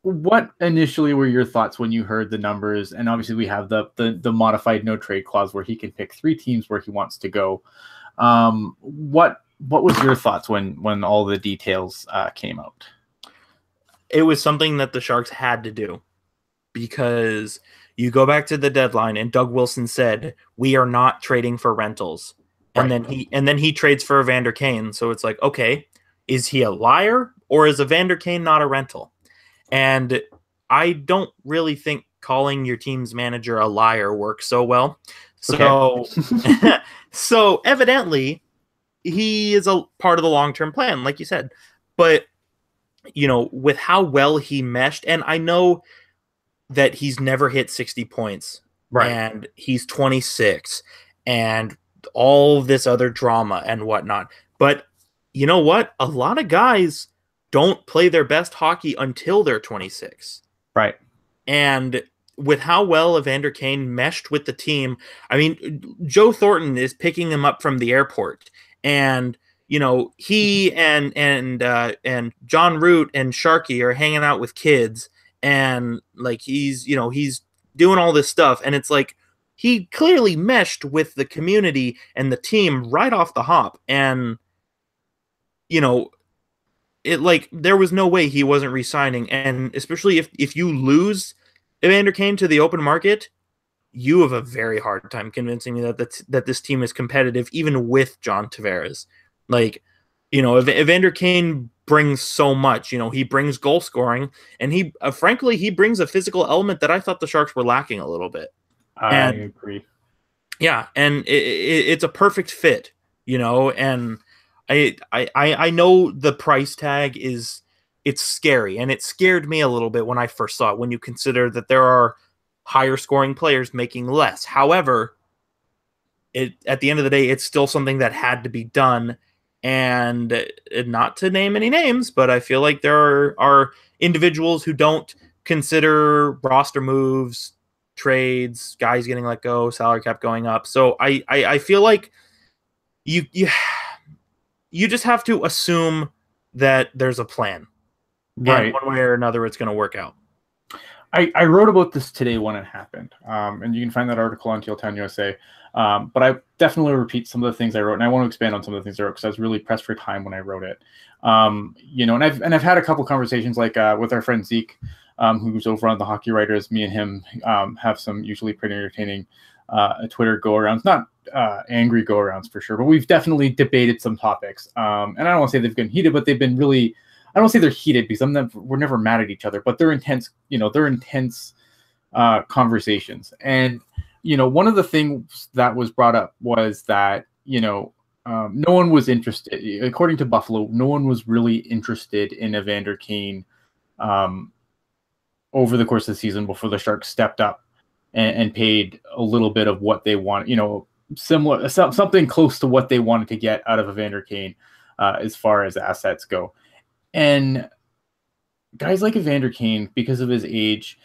What initially were your thoughts when you heard the numbers? And obviously we have the modified no trade clause where he can pick 3 teams where he wants to go. What was your thoughts when all the details came out? It was something that the Sharks had to do, because you go back to the deadline and Doug Wilson said, we are not trading for rentals. Right. And then he trades for Evander Kane. So it's like, okay, is he a liar, or is Evander Kane not a rental? And I don't really think calling your team's manager a liar works so well. So, okay. So evidently he is a part of the long-term plan, like you said. But, with how well he meshed, and I know that he's never hit 60 points, right? And he's 26, and all this other drama and whatnot. But you know what? A lot of guys don't play their best hockey until they're 26. Right. And with how well Evander Kane meshed with the team, I mean, Joe Thornton is picking him up from the airport, and he and John Root and Sharkey are hanging out with kids, and like he's doing all this stuff, and it's like he clearly meshed with the community and the team right off the hop, and you know it like there was no way he wasn't re-signing, and especially if you lose Evander Kane to the open market, you have a very hard time convincing me that this team is competitive even with John Tavares. Like, Evander Kane brings so much. He brings goal scoring, and he frankly he brings a physical element that I thought the Sharks were lacking a little bit. I agree. Yeah, and it's a perfect fit, and I know the price tag it's scary, and it scared me a little bit when I first saw it, when you consider that there are higher scoring players making less. However, at the end of the day, it's still something that had to be done. And not to name any names, but I feel like there are individuals who don't consider roster moves, trades, guys getting let go, salary cap going up. So I feel like you just have to assume that there's a plan, right? And one way or another, it's going to work out. I wrote about this today when it happened, and you can find that article on Teal Tinted USA. But I definitely repeat some of the things I wrote, and I want to expand on some of the things I wrote because I was really pressed for time when I wrote it. And I've had a couple conversations like with our friend Zeke, who's over on the Hockey Writers. Me and him have some usually pretty entertaining Twitter go-arounds, not angry go-arounds for sure, but we've definitely debated some topics. And I don't want to say they've been heated, but they've been really. I don't say they're heated because we're never mad at each other, but they're intense. They're intense conversations. And one of the things that was brought up was that no one was interested, according to Buffalo, no one was really interested in Evander Kane over the course of the season before the Sharks stepped up and paid a little bit of what they want. Similar, something close to what they wanted to get out of Evander Kane as far as assets go. And guys like Evander Kane, because of his age,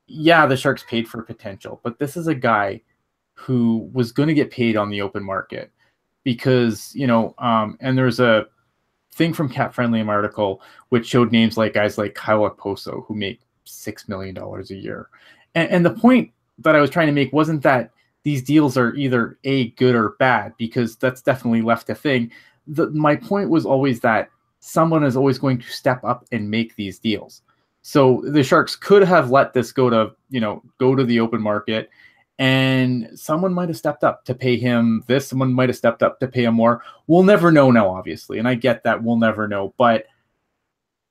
yeah, the Sharks paid for potential, but this is a guy who was going to get paid on the open market because, and there's a thing from Cap Friendly article which showed names like guys like Kyle Okposo who make $6 million a year. And the point that I was trying to make wasn't that these deals are either A, good or bad, because that's definitely left a thing. My point was always that someone is always going to step up and make these deals. So the Sharks could have let this go to the open market, and someone might have stepped up to pay him this. Someone might have stepped up to pay him more. We'll never know now, obviously. And I get that we'll never know. But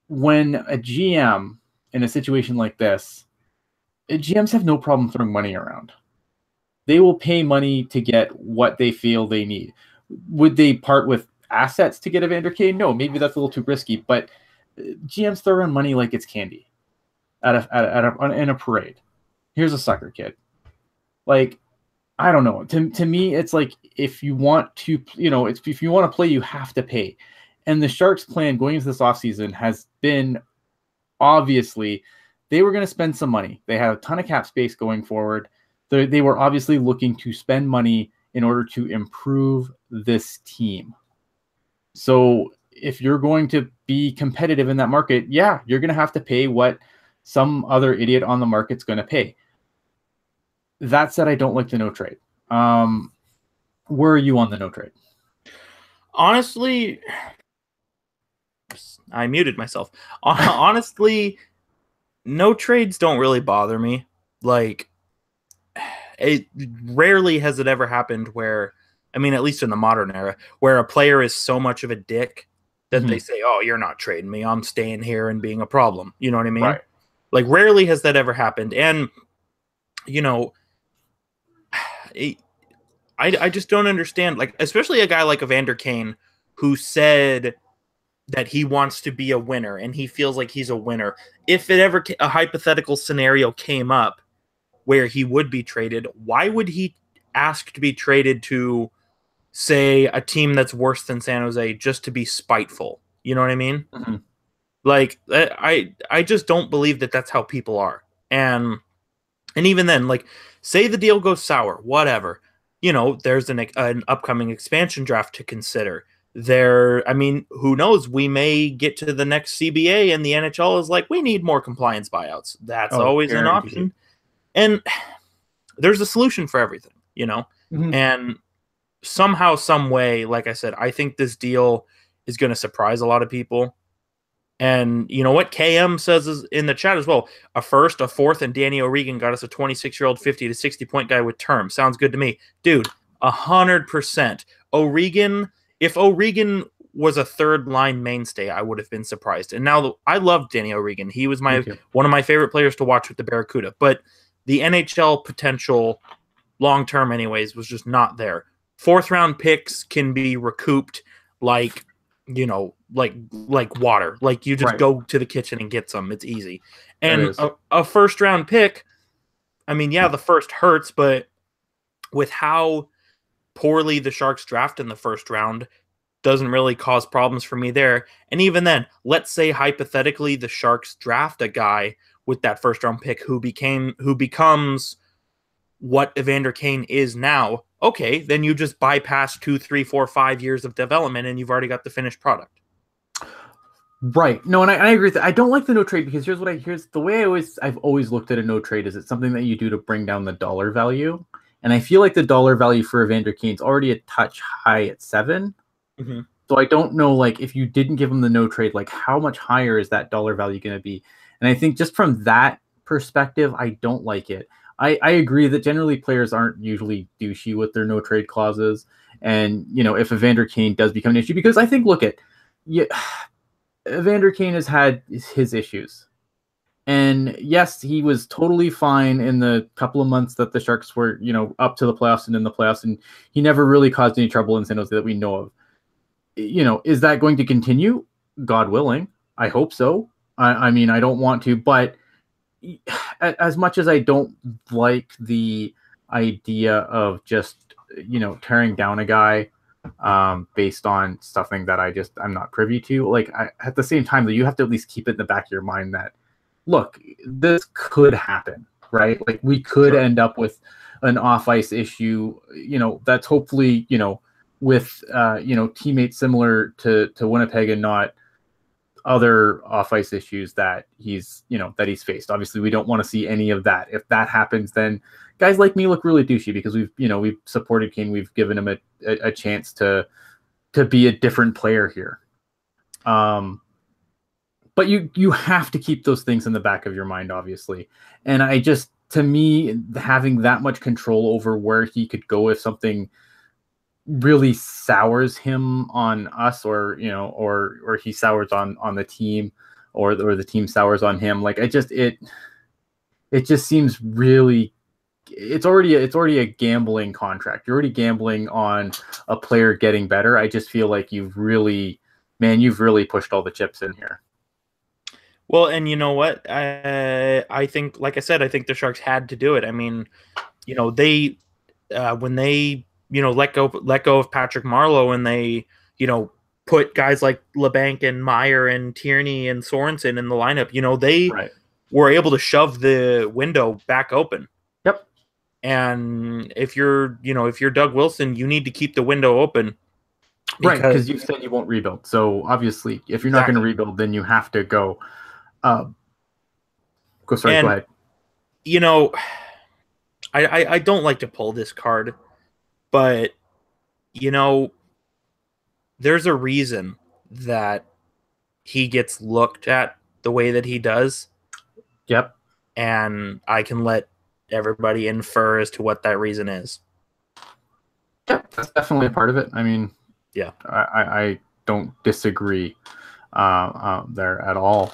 when a GM in a situation like this, GMs have no problem throwing money around. They will pay money to get what they feel they need. Would they part with assets to get Evander Kane? No, maybe that's a little too risky, but GMs throw around money like it's candy in a parade. Here's a sucker kid. Like, I don't know. To me, it's like if you want to, if you want to play, you have to pay. And the Sharks' plan going into this offseason has been obviously they were going to spend some money. They had a ton of cap space going forward. They were obviously looking to spend money in order to improve this team. So if you're going to be competitive in that market, yeah, you're going to have to pay what some other idiot on the market's going to pay. That said, I don't like the no trade. Where are you on the no trade? Honestly, I muted myself. Honestly, no trades don't really bother me. Like, rarely has it ever happened where, I mean, at least in the modern era, where a player is so much of a dick that they say, oh, you're not trading me. I'm staying here and being a problem. You know what I mean? Right. Like, rarely has that ever happened. And, I just don't understand. Like, especially a guy like Evander Kane who said that he wants to be a winner and he feels like he's a winner. If it ever a hypothetical scenario came up where he would be traded, why would he ask to be traded to, say, a team that's worse than San Jose just to be spiteful? You know what I mean? Mm-hmm. Like, I just don't believe that that's how people are. And even then, like, say the deal goes sour, whatever. There's an upcoming expansion draft to consider. I mean, who knows? We may get to the next CBA and the NHL is like, we need more compliance buyouts. That's always an option. And there's a solution for everything, you know? Mm-hmm. And somehow, some way, like I said, I think this deal is going to surprise a lot of people. And you know what? KM says is in the chat as well. A first, a fourth, and Danny O'Regan got us a 26-year-old 50 to 60 point guy with term. Sounds good to me. Dude, 100%. O'Regan, if O'Regan was a third line mainstay, I would have been surprised. And now I love Danny O'Regan. He was one of my favorite players to watch with the Barracuda. But the NHL potential long term anyways was just not there. Fourth round picks can be recouped like, you know, like water. Like you just go to the kitchen and get some. It's easy. And a first round pick, I mean, yeah, the first hurts, but with how poorly the Sharks draft in the first round, doesn't really cause problems for me there. And even then, let's say hypothetically the Sharks draft a guy with that first round pick who becomes what Evander Kane is now. Okay, then you just bypass 2, 3, 4, 5 years of development and you've already got the finished product. Right. No, and I agree with that. I don't like the no trade because here's the way I've always looked at a no trade is it's something that you do to bring down the dollar value. And I feel like the dollar value for Evander Kane's already a touch high at 7. Mm-hmm. So I don't know, like, if you didn't give him the no trade, like, how much higher is that dollar value going to be? And I think just from that perspective, I don't like it. I agree that generally players aren't usually douchey with their no trade clauses. And, you know, if Evander Kane does become an issue, because I think, Evander Kane has had his issues. And yes, he was totally fine in the couple of months that the Sharks were, you know, up to the playoffs and in the playoffs. And he never really caused any trouble in San Jose that we know of. You know, is that going to continue? God willing. I hope so. I mean, I don't want to, but as much as I don't like the idea of just, you know, tearing down a guy based on something that I'm not privy to, like, at the same time, though, you have to at least keep it in the back of your mind that, look, this could happen, right? Like, we could end up with an off-ice issue, you know, that's hopefully, you know, with, you know, teammates similar to Winnipeg and not other off-ice issues that he's faced. Obviously, we don't want to see any of that. If that happens, then guys like me look really douchey because we've supported Kane. We've given him a chance to be a different player here. But you have to keep those things in the back of your mind, obviously. And to me, having that much control over where he could go if something really sours him on us, or he sours on the team, or the team sours on him, like, it just seems really, it's already a gambling contract. You're already gambling on a player getting better. I just feel like you've really pushed all the chips in here. Well, and you know what? I think, like I said, I think the Sharks had to do it. I mean, you know, they when they, you know, let go of Patrick Marleau, and they, you know, put guys like LeBanc and Meyer and Tierney and Sorensen in the lineup, you know, they were able to shove the window back open. Yep. And if you're Doug Wilson, you need to keep the window open. Right, because you said you won't rebuild. So obviously, if you're not going to rebuild, then you have to go. Go ahead. You know, I don't like to pull this card, but, you know, there's a reason that he gets looked at the way that he does. Yep. And I can let everybody infer as to what that reason is. Yeah, that's definitely a part of it. I mean, yeah, I don't disagree there at all.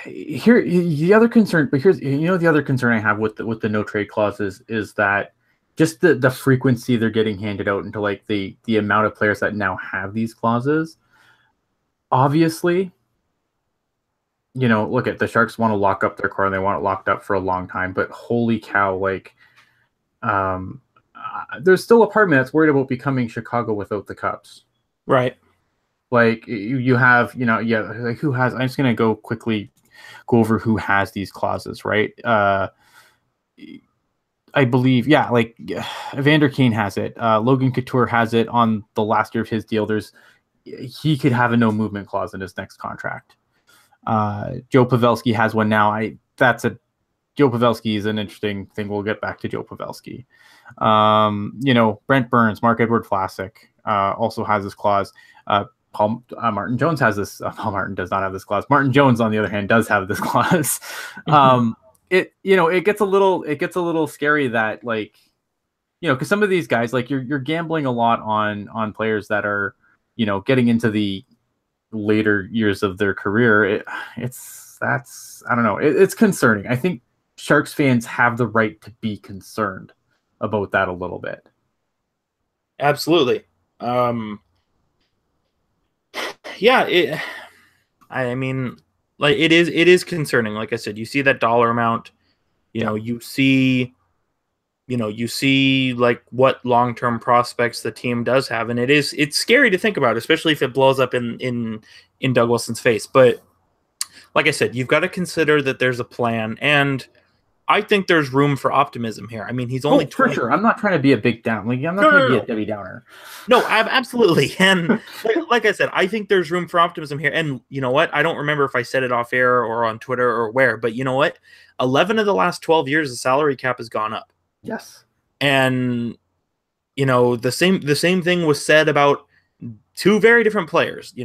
Here, the other concern, the other concern I have with the no trade clauses is that just the frequency they're getting handed out into, like, the amount of players that now have these clauses. Obviously, you know, look at the Sharks want to lock up their core and they want it locked up for a long time, but holy cow, like, there's still a part of me that's worried about becoming Chicago without the Cups. Right. Like, you have, like, who has, I'm just going to go over who has these clauses, right? I believe, yeah, like Evander Kane has it. Logan Couture has it on the last year of his deal. He could have a no movement clause in his next contract. Joe Pavelski has one now. Joe Pavelski is an interesting thing. We'll get back to Joe Pavelski. Brent Burns, Marc-Edouard Vlasic also has this clause. Martin Jones has this. Paul Martin does not have this clause. Martin Jones, on the other hand, does have this clause. It gets a little scary that, like, because some of these guys, like, you're gambling a lot on players that are, getting into the later years of their career. I don't know. It's concerning. I think Sharks fans have the right to be concerned about that a little bit. Absolutely. Yeah, I mean, like, it is concerning. Like I said, you see that dollar amount, you see like what long-term prospects the team does have, and it's scary to think about, especially if it blows up in Doug Wilson's face. But like I said, you've got to consider that there's a plan, and I think there's room for optimism here. I mean, he's only 20. For sure. I'm not trying to be a big down. Like, I'm not trying to be a Debbie Downer. No, absolutely. And like I said, I think there's room for optimism here. And you know what? I don't remember if I said it off air or on Twitter or where, but you know what? 11 of the last 12 years, the salary cap has gone up. Yes. And the same thing was said about two very different players,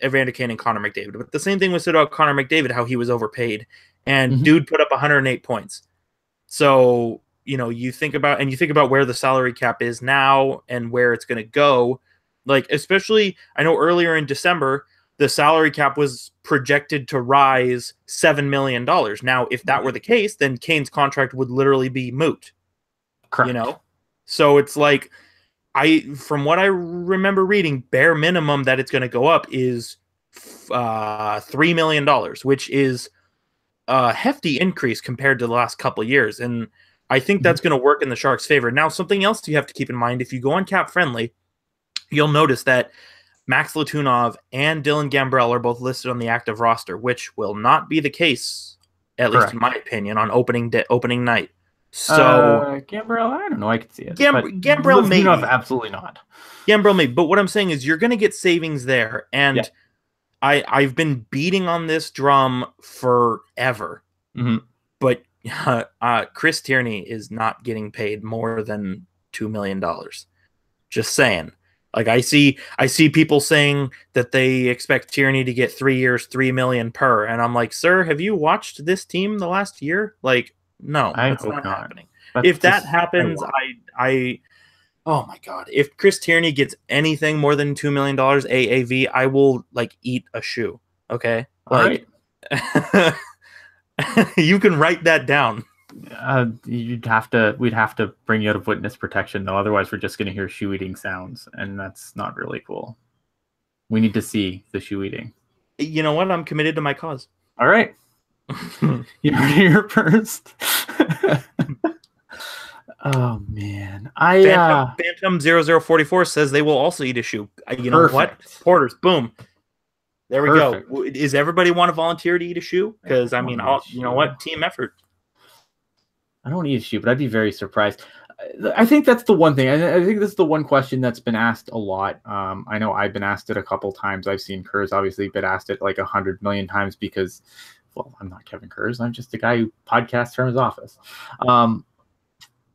Evander Kane and Connor McDavid. But the same thing was said about Connor McDavid, how he was overpaid, and dude put up 108 points. So, you think about where the salary cap is now and where it's going to go. Like, especially, I know earlier in December, the salary cap was projected to rise $7 million. Now, if that were the case, then Kane's contract would literally be moot. Correct. So it's like, from what I remember reading, bare minimum that it's going to go up is $3 million, which is a hefty increase compared to the last couple of years. And I think that's going to work in the Sharks' favor. Now, something else you have to keep in mind, if you go on Cap Friendly, you'll notice that Max Latunov and Dylan Gambrell are both listed on the active roster, which will not be the case, at least in my opinion, on opening night. So Gambrell, I don't know. I could see it. Gambrell maybe. Absolutely not. Gambrell maybe. But what I'm saying is you're going to get savings there. And I've been beating on this drum forever. But Chris Tierney is not getting paid more than $2 million. Just saying. Like, I see people saying that they expect Tierney to get 3 years, $3 million per. And I'm like, sir, have you watched this team the last year? Like, no, that's not happening. If that happens, oh my God, if Chris Tierney gets anything more than $2 million AAV, I will, like, eat a shoe. Okay. Like, right. You can write that down. We'd have to bring you out of witness protection, though. Otherwise, we're just going to hear shoe eating sounds, and that's not really cool. We need to see the shoe eating. You know what? I'm committed to my cause. All right. You heard it here first. Oh man, Phantom 0044 says they will also eat a shoe. You know what? Porters, boom. There we go. Does everybody want to volunteer to eat a shoe? Because I mean, you know what? Team effort. I don't eat a shoe, but I'd be very surprised. I think that's the one thing. I think this is the one question that's been asked a lot. I know I've been asked it a couple times. I've seen Kurz obviously been asked it like 100 million times because, well, I'm not Kevin Kurz. I'm just a guy who podcasts from his office.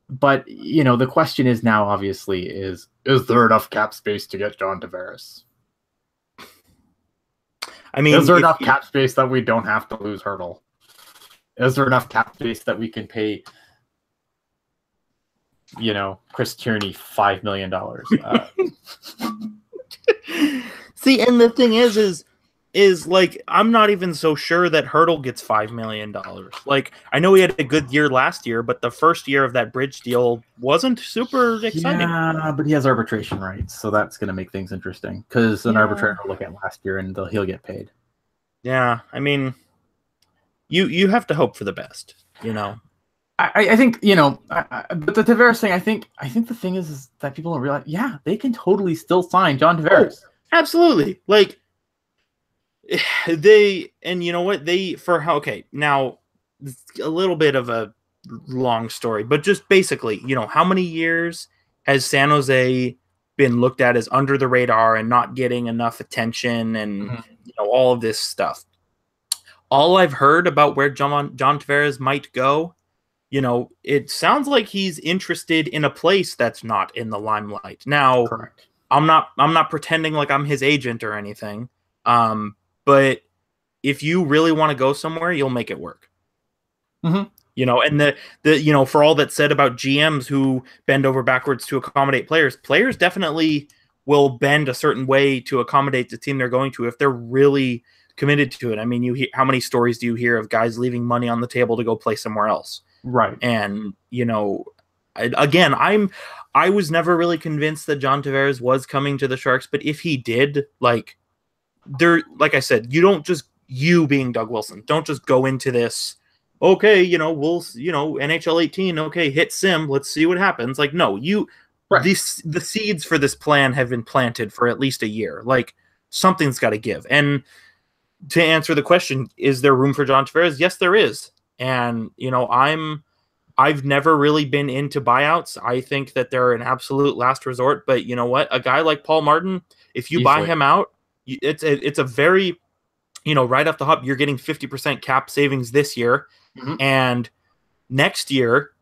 But the question is now obviously is there enough cap space to get John Tavares? I mean, is there enough cap space that we don't have to lose Hurdle? Is there enough cap space that we can pay, Chris Tierney $5 million? See, and the thing is like, I'm not even so sure that Hurdle gets $5 million. Like, I know he had a good year last year, but the first year of that bridge deal wasn't super exciting. Yeah, but he has arbitration rights, so that's going to make things interesting because an arbitrator will look at last year and he'll get paid. Yeah, I mean, you have to hope for the best, I think but the Tavares thing, I think the thing is that people don't realize. Yeah, they can totally still sign John Tavares. Oh, absolutely, like. Now a little bit of a long story, but just basically, how many years has San Jose been looked at as under the radar and not getting enough attention and all of this stuff? All I've heard about where John Tavares might go, it sounds like he's interested in a place that's not in the limelight. Now, correct. I'm not pretending like I'm his agent or anything. But if you really want to go somewhere, you'll make it work. Mm-hmm. And the for all that's said about GMs who bend over backwards to accommodate players definitely will bend a certain way to accommodate the team they're going to if they're really committed to it. I mean, how many stories do you hear of guys leaving money on the table to go play somewhere else? Right. And I was never really convinced that John Tavares was coming to the Sharks, but if he did, like I said, you being Doug Wilson, don't just go into this, okay, we'll, NHL 18, okay, hit sim, let's see what happens. Like, no, right. the seeds for this plan have been planted for at least a year. Like, something's got to give. And to answer the question, is there room for John Tavares? Yes, there is. And, I've never really been into buyouts. I think that they're an absolute last resort. But you know what? A guy like Paul Martin, if you buy him out, it's a very, right off the hop, you're getting 50% cap savings this year. Mm-hmm. And next year,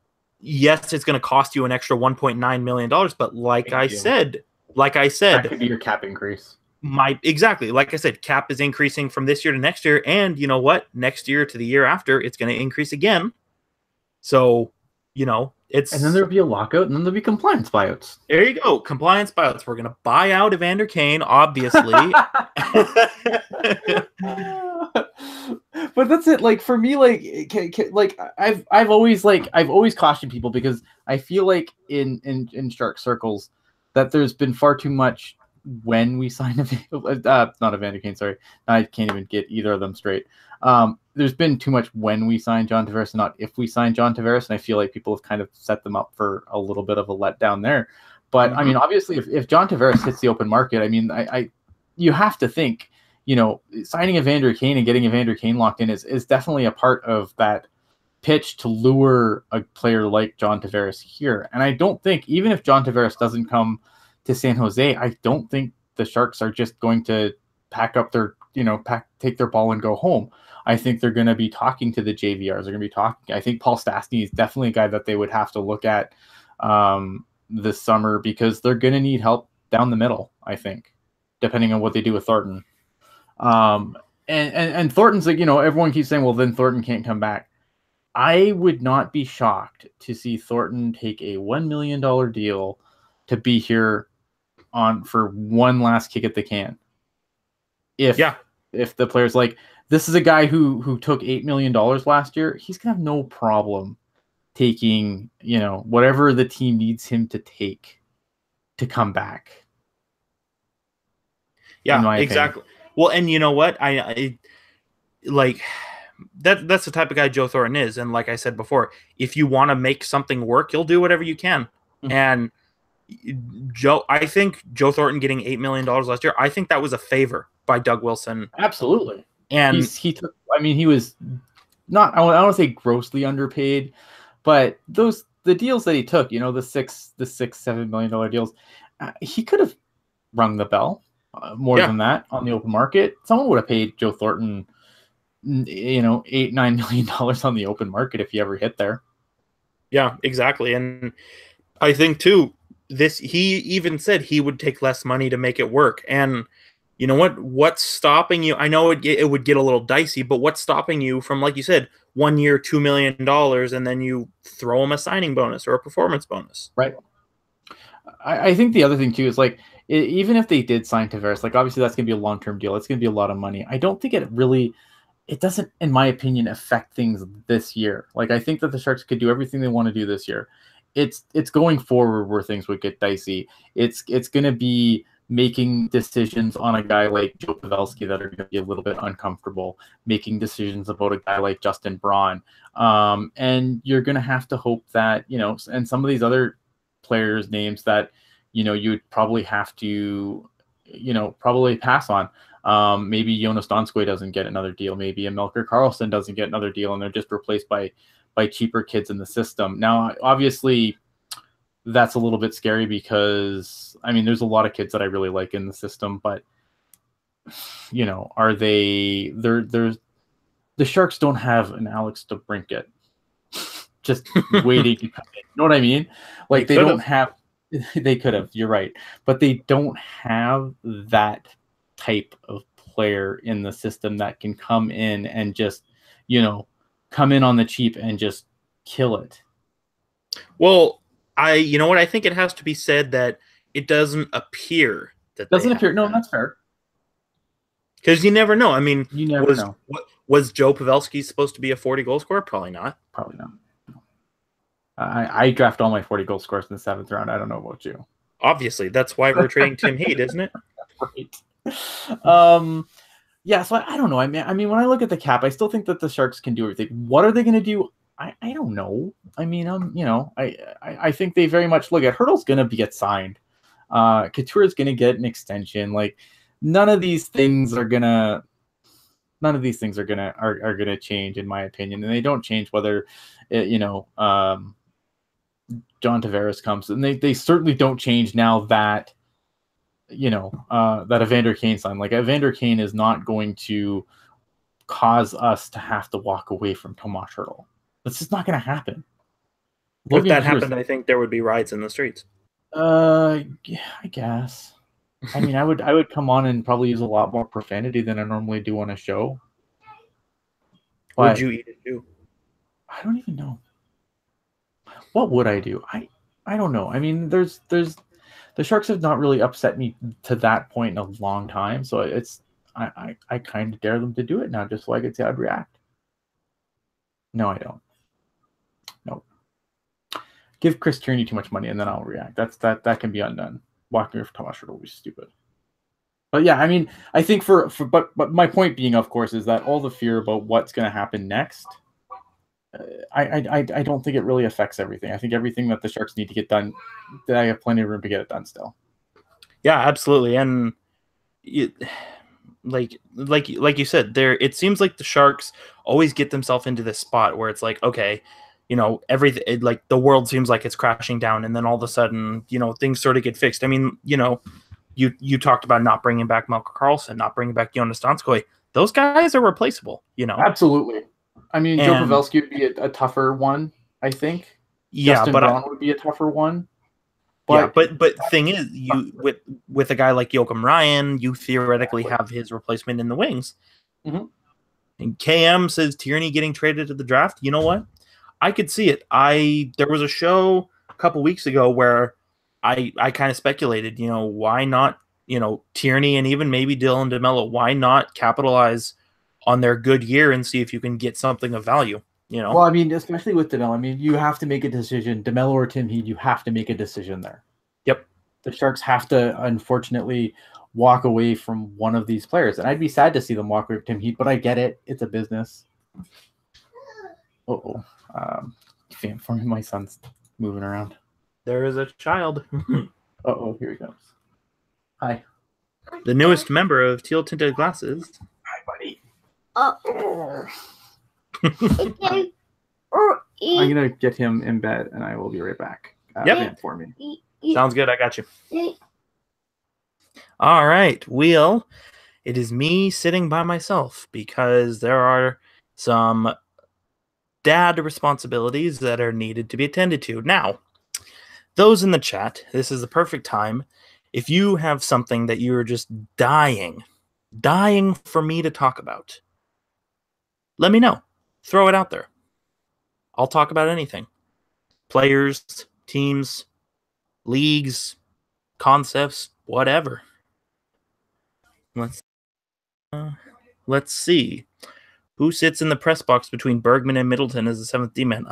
yes, it's going to cost you an extra $1.9 million. But like I said, that could be your cap increase. Exactly. Like I said, cap is increasing from this year to next year. And you know what? Next year to the year after, it's going to increase again. So, it's... And then there'll be a lockout, and then there'll be compliance buyouts. There you go. Compliance buyouts. We're going to buy out Evander Kane, obviously. But that's it. Like, for me, like I've always cautioned people, because I feel like in Shark circles that there's been far too much when we sign not Evander Kane, sorry. I can't even get either of them straight. There's been too much when we sign John Tavares and not if we sign John Tavares, and I feel like people have kind of set them up for a little bit of a letdown there. But I mean, obviously, if John Tavares hits the open market, I mean, you have to think, signing Evander Kane and getting Evander Kane locked in is definitely a part of that pitch to lure a player like John Tavares here. And I don't think, even if John Tavares doesn't come to San Jose, I don't think the Sharks are just going to pack up their, take their ball and go home. I think they're going to be talking to the JVRs. They're going to be talking. I think Paul Stastny is definitely a guy that they would have to look at this summer, because they're going to need help down the middle, I think, depending on what they do with Thornton. And Thornton's like, everyone keeps saying, well, then Thornton can't come back. I would not be shocked to see Thornton take a $1 million deal to be here for one last kick at the can. If the player's like, this is a guy who took $8 million last year, he's gonna have no problem taking, whatever the team needs him to take to come back. Yeah, exactly. Well, and you know what? I like that's the type of guy Joe Thornton is. And like I said before, if you want to make something work, you'll do whatever you can. Mm-hmm. And I think Joe Thornton getting $8 million last year, I think that was a favor by Doug Wilson. Absolutely. And he took, he was not, I don't want to say grossly underpaid, but the deals that he took, the $6-7 million deals, he could have rung the bell more than that on the open market. Someone would have paid Joe Thornton, $8-9 million on the open market if he ever hit there. Yeah, exactly. And I think too, he even said he would take less money to make it work. And you know what? What's stopping you? I know it would get a little dicey, but what's stopping you from, like you said, 1 year, $2 million, and then you throw him a signing bonus or a performance bonus? Right. I think the other thing too is, like, even if they did sign Tavares, like, obviously that's going to be a long-term deal. It's going to be a lot of money. I don't think it doesn't, in my opinion, affect things this year. Like, I think that the Sharks could do everything they want to do this year. It's going forward where things would get dicey. It's going to be making decisions on a guy like Joe Pavelski that are going to be a little bit uncomfortable, making decisions about a guy like Justin Braun. And you're going to have to hope that, and some of these other players' names that, you'd probably have to, probably pass on. Maybe Jonas Donskoi doesn't get another deal. Maybe a Melker Karlsson doesn't get another deal, and they're just replaced by by cheaper kids in the system. Now, obviously, that's a little bit scary because, I mean, there's a lot of kids that I really like in the system, but, you know, are they, the Sharks don't have an Alex DeBrincat just waiting to come in. You know what I mean? Like, they don't have, they could have, you're right, but they don't have that type of player in the system that can come in and just, you know, come in on the cheap and just kill it. Well, you know what? I think it has to be said that it doesn't appear that doesn't appear. No, that's fair. Because you never know. I mean, you never know. Was Joe Pavelski supposed to be a 40-goal scorer? Probably not. Probably not. No. I draft all my 40-goal scores in the 7th round. I don't know about you. Obviously, that's why we're trading Tim Heed, isn't it? Right. Yeah, so I don't know. I mean, when I look at the cap, I still think that the Sharks can do everything. What are they going to do? I don't know. I mean, you know, I think they very much look at Hurdle's going to get signed. Couture is going to get an extension. Like, none of these things are gonna change, in my opinion, and they don't change whether you know, John Tavares comes, and they certainly don't change now that, you know, that Evander Kane signed. Like, Evander Kane is not going to cause us to have to walk away from Tomas Hertl. That's just not going to happen. If that happened, I think there would be riots in the streets. Yeah, I guess. I mean, I would come on and probably use a lot more profanity than I normally do on a show. What would you eat it do? I don't even know. What would I do? I don't know. I mean, there's the Sharks have not really upset me to that point in a long time, so it's I kind of dare them to do it now just so I could see how I'd react. No, I don't. No. Give Chris Tierney too much money and then I'll react. That can be undone. Walking away from Tomas Hertl will be stupid. But yeah, I mean, I think but my point being, of course, is that all the fear about what's going to happen next, I don't think it really affects everything. I think everything that the Sharks need to get done, that I have plenty of room to get it done still. Yeah, absolutely. And like you said, it seems like the Sharks always get themselves into this spot where it's like, okay, you know, everything, like the world seems like it's crashing down, and then all of a sudden, you know, things sort of get fixed. I mean, you know, you talked about not bringing back Malcolm Karlsson, not bringing back Jonas Donskoi. Those guys are replaceable, you know. Absolutely. I mean, Joe Pavelski would be a tougher one, I think. Yeah, Justin Braun would be a tougher one. But thing is, you with a guy like Joachim Ryan, you theoretically have his replacement in the wings. Mm-hmm. And KM says Tierney getting traded to the draft. You know what? I could see it. There was a show a couple weeks ago where I kind of speculated, you know, why not, you know, Tierney and even maybe Dylan DeMello, why not capitalize on their good year and see if you can get something of value, you know? Well, I mean, especially with DeMello, I mean, you have to make a decision. DeMello or Tim Heed, you have to make a decision there. Yep. The Sharks have to, unfortunately, walk away from one of these players. And I'd be sad to see them walk away from Tim Heed, but I get it. It's a business. Uh-oh. Fan for me, my son's moving around. There is a child. Uh-oh, here he comes. Hi. The newest member of Teal Tinted Glasses. Hi, buddy. I'm going to get him in bed, and I will be right back. Yep. For me. Sounds good. I got you. All right, Wheel. It is me sitting by myself because there are some dad responsibilities that are needed to be attended to. Now, those in the chat, this is the perfect time. If you have something that you're just dying for me to talk about, let me know. Throw it out there. I'll talk about anything. Players, teams, leagues, concepts, whatever. Let's see. Who sits in the press box between Bergman and Middleton as the seventh D-man?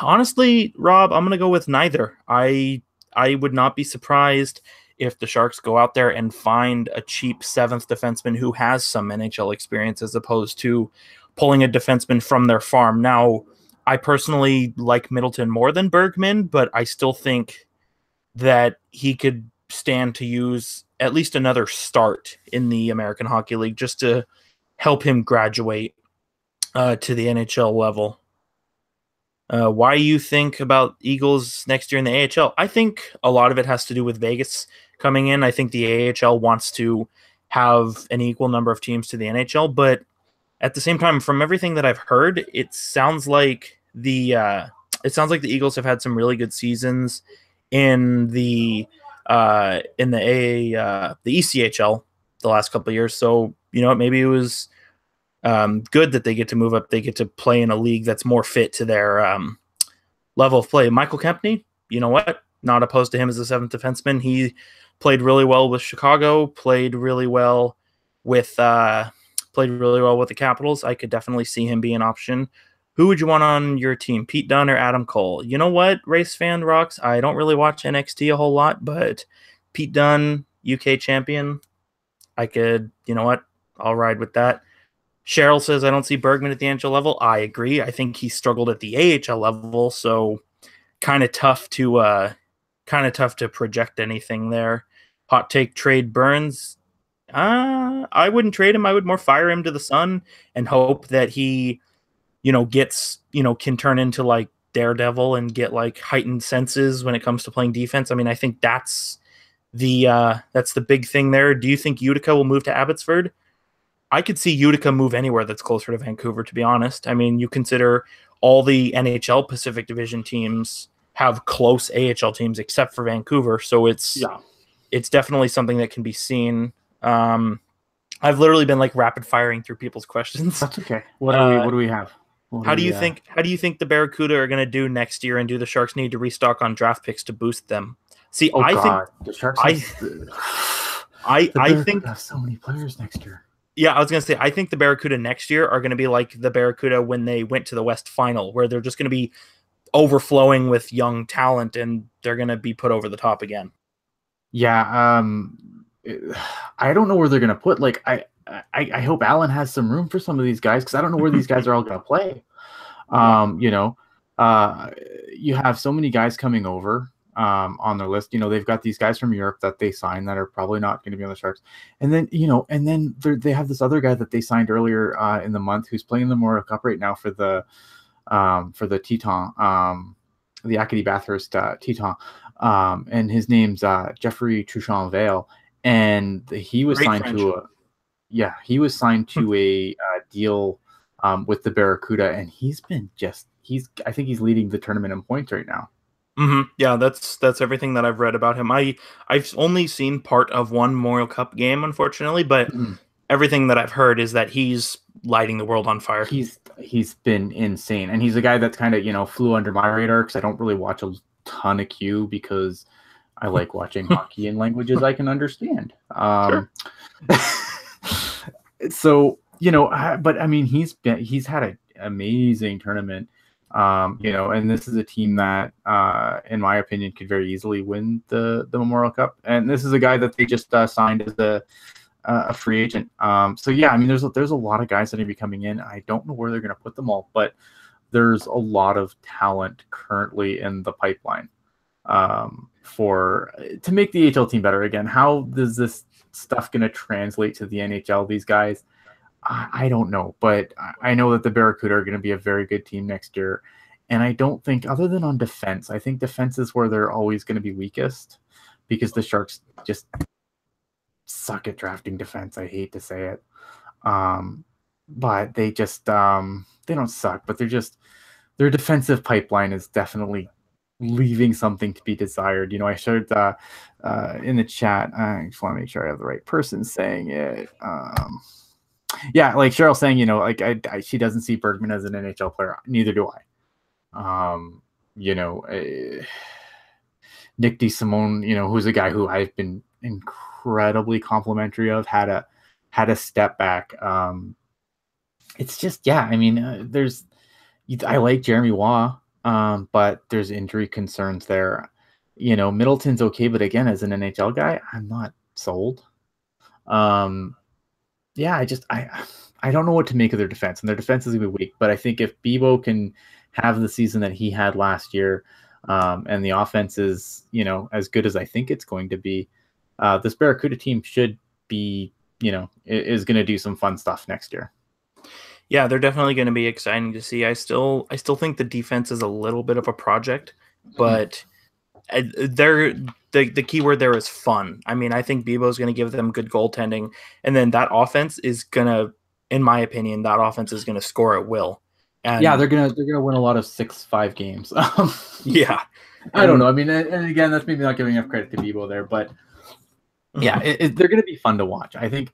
Honestly, Rob, I'm going to go with neither. I would not be surprised if the Sharks go out there and find a cheap seventh defenseman who has some NHL experience as opposed to pulling a defenseman from their farm. Now, I personally like Middleton more than Bergman, but I still think that he could stand to use at least another start in the American Hockey League just to help him graduate. to the NHL level. Why you think about Eagles next year in the AHL? I think a lot of it has to do with Vegas coming in. I think the AHL wants to have an equal number of teams to the NHL, but at the same time, from everything that I've heard, it sounds like the Eagles have had some really good seasons in the ECHL the last couple of years. So maybe it was good that they get to move up. They get to play in a league that's more fit to their level of play. Michael Kempney, you know what? Not opposed to him as a seventh defenseman. He played really well with Chicago. Played really well with the Capitals. I could definitely see him being an option. Who would you want on your team, Pete Dunne or Adam Cole? You know what, race fan rocks? I don't really watch NXT a whole lot, but Pete Dunne, UK champion, I could, you know what? I'll ride with that. Cheryl says, I don't see Bergman at the NHL level. I agree. I think he struggled at the AHL level, so kind of tough to project anything there. Hot take, trade Burns. I wouldn't trade him. I would more fire him to the sun and hope that he, can turn into like Daredevil and get like heightened senses when it comes to playing defense. I mean, I think that's the big thing there. Do you think Utica will move to Abbotsford? I could see Utica move anywhere that's closer to Vancouver, to be honest. I mean, you consider all the NHL Pacific Division teams have close AHL teams except for Vancouver, so it's definitely something that can be seen. I've literally been like rapid firing through people's questions. That's okay. What do we have? How do you think the Barracuda are going to do next year, and do the Sharks need to restock on draft picks to boost them? See, think the Sharks I think have so many players next year. Yeah, I was going to say, I think the Barracuda next year are going to be like the Barracuda when they went to the West Final, where they're just going to be overflowing with young talent, and they're going to be put over the top again. Yeah, I don't know where they're going to put. Like, I hope Allen has some room for some of these guys, because I don't know where these guys are all going to play. You have so many guys coming over on their list. They've got these guys from Europe that they signed that are probably not going to be on the Sharks. And then, they have this other guy that they signed earlier in the month who's playing the Memorial Cup right now for the Teton, the Acadie Bathurst Teton. And his name's Jeffrey Truchon-Vale. And he was signed to a deal with the Barracuda, and I think he's leading the tournament in points right now. Mm-hmm. Yeah, that's everything that I've read about him. I've only seen part of one Memorial Cup game, unfortunately, but everything that I've heard is that he's lighting the world on fire. He's been insane, and he's a guy that's kind of flew under my radar because I don't really watch a ton of Q because I like watching hockey in languages I can understand. Sure. So but I mean he's had an amazing tournament. And this is a team that, in my opinion, could very easily win the Memorial Cup. And this is a guy that they just signed as a free agent. So yeah, I mean, there's a lot of guys that are going to be coming in. I don't know where they're going to put them all, but there's a lot of talent currently in the pipeline to make the AHL team better. Again, how is this stuff going to translate to the NHL? These guys, I don't know, but I know that the Barracuda are going to be a very good team next year. And I don't think, other than on defense, I think defense is where they're always going to be weakest because the Sharks just suck at drafting defense. I hate to say it. But they just, they don't suck, but their defensive pipeline is definitely leaving something to be desired. I shared in the chat, I just want to make sure I have the right person saying it. Yeah, like Cheryl saying, she doesn't see Bergman as an NHL player. Neither do I. Nick DeSimone, who's a guy who I've been incredibly complimentary of, had a step back. It's just, yeah, I mean, I like Jeremy Waugh, but there's injury concerns there. Middleton's okay, but again, as an NHL guy, I'm not sold. Yeah, I don't know what to make of their defense, and their defense is going to be weak. But I think if Bebo can have the season that he had last year, and the offense is, as good as I think it's going to be, this Barracuda team should be, is going to do some fun stuff next year. Yeah, they're definitely going to be exciting to see. I still think the defense is a little bit of a project, Mhm. but they're the key word there is fun. I mean, I think Bebo's going to give them good goaltending, and then that offense is going to, in my opinion, that offense is going to score at will. Yeah, And they're gonna win a lot of 6-5 games. yeah, I don't know. and I mean, and again, that's maybe not giving enough credit to Bebo there, but yeah, mhm. they're going to be fun to watch. I think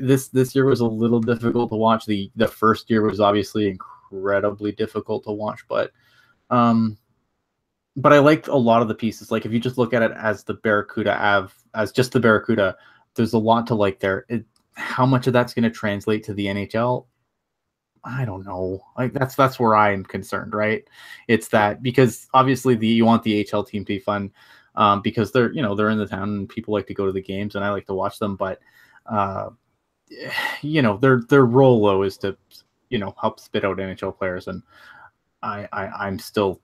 this year was a little difficult to watch. The first year was obviously incredibly difficult to watch, um, but I liked a lot of the pieces. Like if you just look at it as the Barracuda as just the Barracuda, there's a lot to like there. How much of that's going to translate to the NHL? I don't know. Like that's where I'm concerned, right? It's that because obviously you want the HL team to be fun, because they're in the town and people like to go to the games and I like to watch them, but uh, their role though is to help spit out NHL players, and I'm still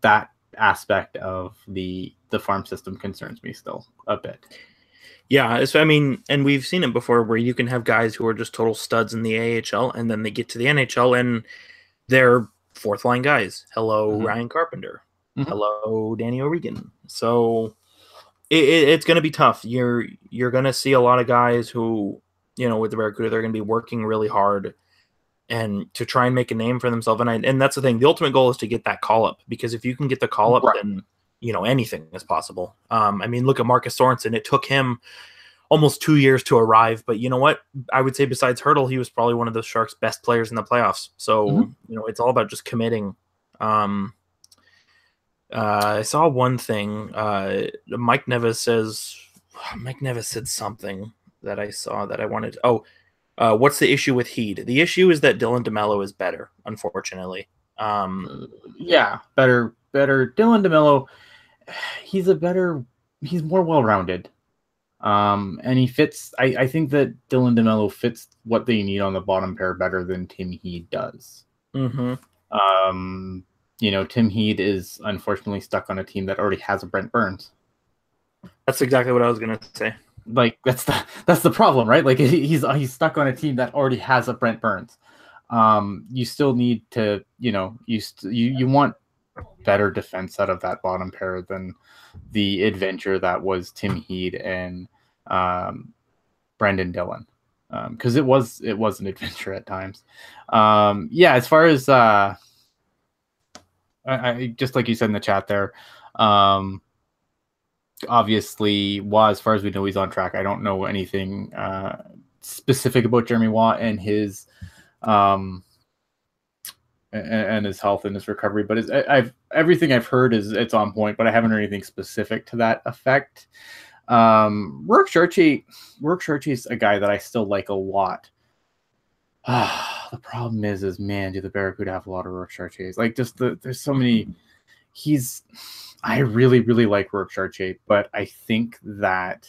that aspect of the farm system concerns me still a bit. Yeah, I mean, and we've seen it before where you can have guys who are just total studs in the AHL, and then they get to the NHL and they're fourth line guys. Hello, Mm-hmm. Ryan Carpenter. Mm-hmm. Hello, Danny O'Regan. So it's going to be tough. You're going to see a lot of guys who, with the Barracuda, they're going to be working really hard and to try and make a name for themselves. And that's the thing. The ultimate goal is to get that call up, because if you can get the call up, Right. then anything is possible. I mean, look at Marcus Sorensen. It took him almost 2 years to arrive, but you know what? I would say besides Hurdle, he was probably one of the Sharks' best players in the playoffs. So Mm-hmm. it's all about just committing. Um, I saw one thing. Mike Nevis said something that I saw that I wanted. What's the issue with Heed? The issue is that Dylan DeMello is better, unfortunately. Um, Yeah, better. Dylan DeMello, he's a better, he's more well-rounded. And he fits. I think that Dylan DeMello fits what they need on the bottom pair better than Tim Heed does. mm-hmm. Tim Heed is unfortunately stuck on a team that already has a Brent Burns. That's exactly what I was gonna say. Like that's the problem, right? Like he's stuck on a team that already has a Brent Burns. You still need to, you want better defense out of that bottom pair than the adventure that was Tim Heed and Brendan Dillon, because it was an adventure at times. Yeah, as far as I just like you said in the chat there, obviously Watt, as far as we know, he's on track. I don't know anything specific about Jeremy Watt and his and his health and his recovery, but everything I've heard is it's on point, but I haven't heard anything specific to that effect. Rourke Chartier's a guy that I still like a lot. The problem is man, do the Barracuda have a lot of Rourke Chartiers? Like there's so many. I really, really like Rourke Chartier, but I think that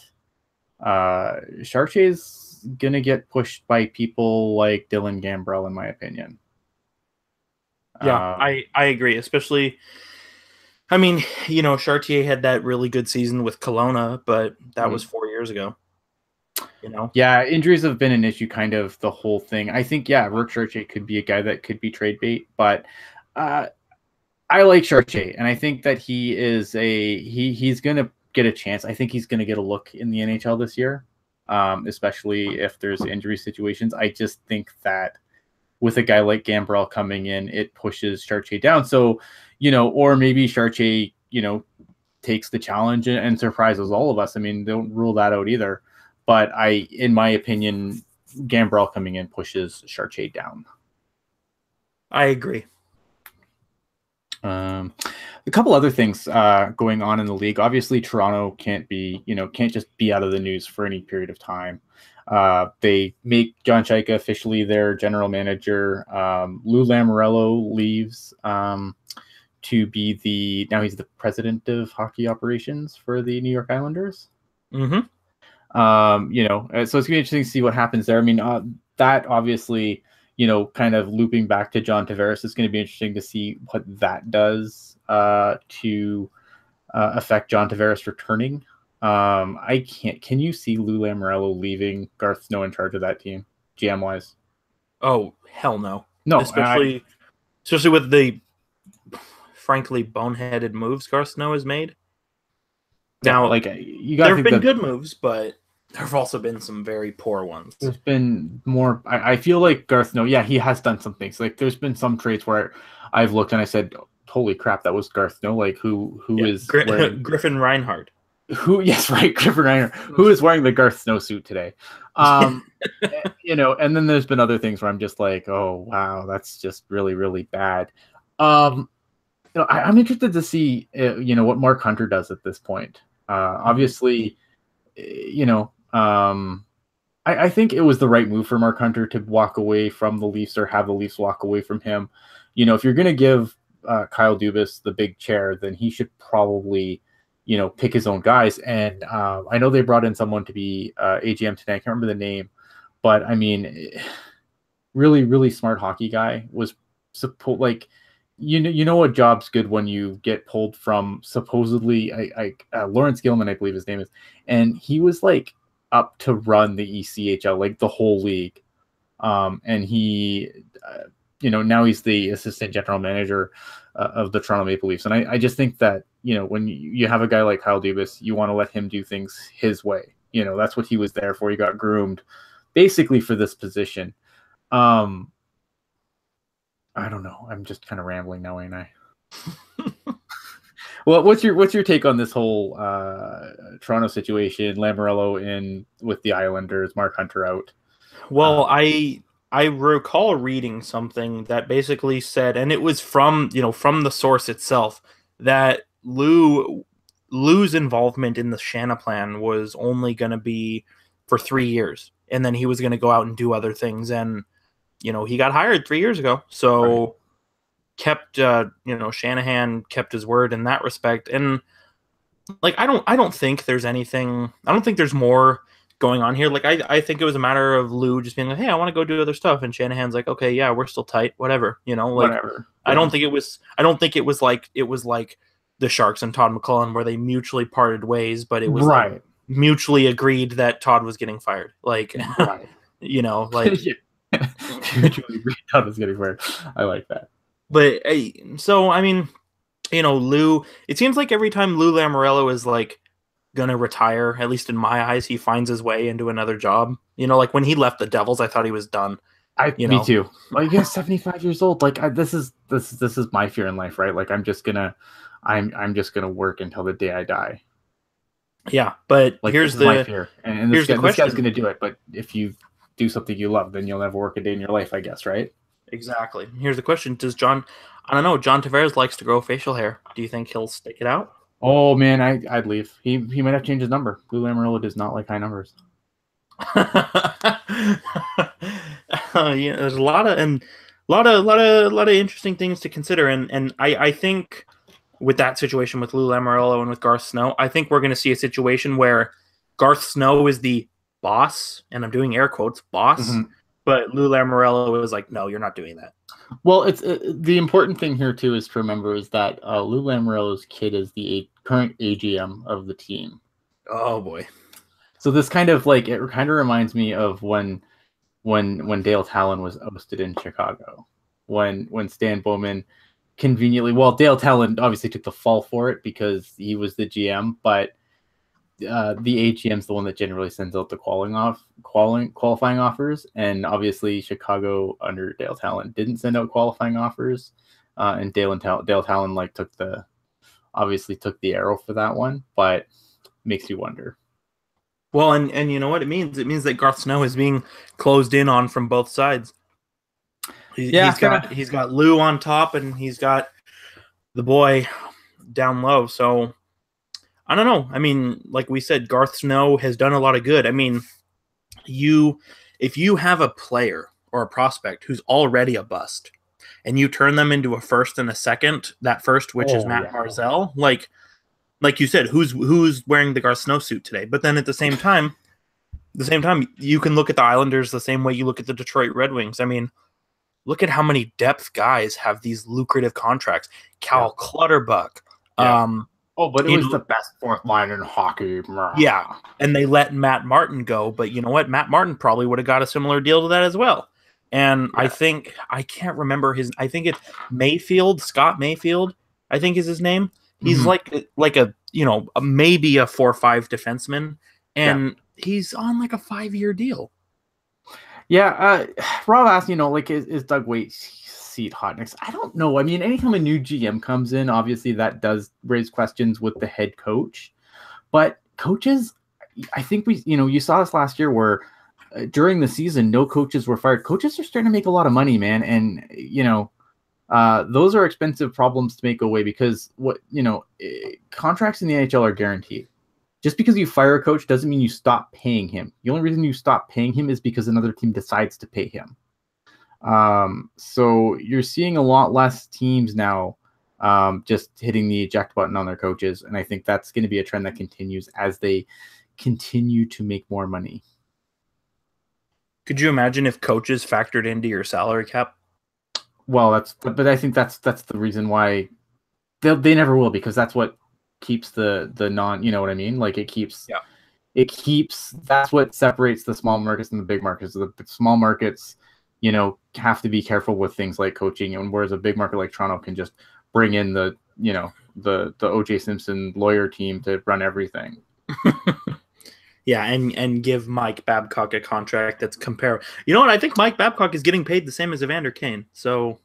Chartier's gonna get pushed by people like Dylan Gambrell, in my opinion. Yeah, Um, I agree. Especially, I mean, Chartier had that really good season with Kelowna, but that was 4 years ago. Yeah, injuries have been an issue kind of the whole thing. I think, yeah, Rourke Chartier could be a guy that could be trade bait, but I like Chartier, and I think that he's going to get a chance. I think he's going to get a look in the NHL this year, especially if there's injury situations. I just think that with a guy like Gambrell coming in, it pushes Chartier down. So, or maybe Chartier, takes the challenge and surprises all of us. I mean, don't rule that out either. But in my opinion, Gambrell coming in pushes Chartier down. I agree. A couple other things going on in the league. Obviously, Toronto can't just be out of the news for any period of time. They make John Chaika officially their general manager. Lou Lamoriello leaves to be now he's the president of hockey operations for the New York Islanders. Mm-hmm. So it's gonna be interesting to see what happens there. I mean, that obviously, kind of looping back to John Tavares, is going to be interesting to see what that does to affect John Tavares returning. Can you see Lou Lamoriello leaving Garth Snow in charge of that team, GM wise? Oh, hell no. No, Especially with the frankly boneheaded moves Garth Snow has made. yeah, Now, like you there gotta have think been that good moves, but there have also been some very poor ones. there's been more. I feel like Garth Snow, yeah, he has done some things. Like there's been some traits where I've looked and I said, "Holy crap, that was Garth Snow!" Like who is wearing Griffin Reinhardt? who? Yes, right, Griffin Reiner, who is wearing the Garth Snow suit today? And then there's been other things where I'm just like, "Oh wow, that's just really really bad." I'm interested to see what Mark Hunter does at this point. Obviously, you know. I think it was the right move for Mark Hunter to walk away from the Leafs or have the Leafs walk away from him. If you're going to give Kyle Dubas the big chair, then he should probably, pick his own guys. And I know they brought in someone to be AGM today. I can't remember the name, but I mean, really, really smart hockey guy was like, a job's good when you get pulled from supposedly Lawrence Gilman, I believe his name is, and he was like up to run the ECHL, like the whole league. And he, now he's the assistant general manager of the Toronto Maple Leafs. And I just think that, when you have a guy like Kyle Dubas, you want to let him do things his way. That's what he was there for. He got groomed basically for this position. I don't know. I'm just kind of rambling now, ain't I? Well, what's your take on this whole Toronto situation? Lamoriello in with the Islanders, Mark Hunter out. Well, I recall reading something that basically said, and it was from the source itself, that Lou's involvement in the Shanna plan was only going to be for 3 years, and then he was going to go out and do other things, and he got hired 3 years ago, so. Right. Kept Shanahan kept his word in that respect, and like I don't think there's anything. I don't think there's more going on here. Like I think it was a matter of Lou just being like, hey, I want to go do other stuff, and Shanahan's like, okay, yeah, we're still tight, whatever, whatever. I don't think it was like the Sharks and Todd McClellan where they mutually parted ways, but it was right. Like, mutually agreed that Todd was getting fired. Like right. Mutually agreed Todd was getting fired. I like that. But so I mean, Lou. It seems like every time Lou Lamoriello is like gonna retire, at least in my eyes, he finds his way into another job. Like when he left the Devils, I thought he was done. Me too. Like he's 75 years old. Like this is my fear in life, right? Like I'm just gonna work until the day I die. Yeah, but like here's my fear, and this guy's gonna do it. But if you do something you love, then you'll never work a day in your life, I guess, right? Exactly. Here's the question: John Tavares likes to grow facial hair. Do you think he'll stick it out? Oh man, I'd leave. He might have to change his number. Lou Lamoriello does not like high numbers. Yeah, there's a lot of interesting things to consider, and I think with that situation with Lou Lamoriello and with Garth Snow, I think we're going to see a situation where Garth Snow is the boss, and I'm doing air quotes, boss. Mm-hmm. But Lou Lamoriello was like, no, you're not doing that. Well, it's the important thing here, too, is to remember is that Lou Lamoriello's kid is the current AGM of the team. Oh, boy. So this kind of reminds me of when Dale Talon was ousted in Chicago. When Stan Bowman conveniently, Dale Talon obviously took the fall for it because he was the GM, but the AGM's the one that generally sends out the qualifying offers, and obviously Chicago under Dale Talon didn't send out qualifying offers, and Dale Talon took the arrow for that one, but makes you wonder. Well, and you know what it means? It means that Garth Snow is being closed in on from both sides. He's got Lou on top, and he's got the boy down low. So I don't know. I mean, like we said, Garth Snow has done a lot of good. I mean, if you have a player or a prospect who's already a bust, and you turn them into a first and a second, that first, which is Matt Barzal, like you said, who's wearing the Garth Snow suit today? But then at the same time, you can look at the Islanders the same way you look at the Detroit Red Wings. I mean, look at how many depth guys have these lucrative contracts. Cal Clutterbuck. Yeah. But it was the best fourth line in hockey. Yeah, and they let Matt Martin go, but you know what? Matt Martin probably would have got a similar deal to that as well. And Yeah. I can't remember I think it's Scott Mayfield, I think is his name. He's like a, maybe a 4-5 defenseman, and he's on like a 5-year deal. Yeah, Rob asked, is Doug Waite's seat hot next? I don't know. I mean, anytime a new GM comes in, obviously that does raise questions with the head coach. But coaches, I think you saw this last year where during the season, no coaches were fired. Coaches are starting to make a lot of money, man. And, those are expensive problems to make go away because contracts in the NHL are guaranteed. Just because you fire a coach doesn't mean you stop paying him. The only reason you stop paying him is because another team decides to pay him. So you're seeing a lot less teams now just hitting the eject button on their coaches. And I think that's going to be a trend that continues as they continue to make more money. Could you imagine if coaches factored into your salary cap? Well, but I think that's the reason why they never will, because that's what keeps the non, you know what I mean? Like that's what separates the small markets and the big markets. The small markets, have to be careful with things like coaching, and whereas a big market like Toronto can just bring in the OJ Simpson lawyer team to run everything. Yeah, and give Mike Babcock a contract that's comparable. You know what? I think Mike Babcock is getting paid the same as Evander Kane. So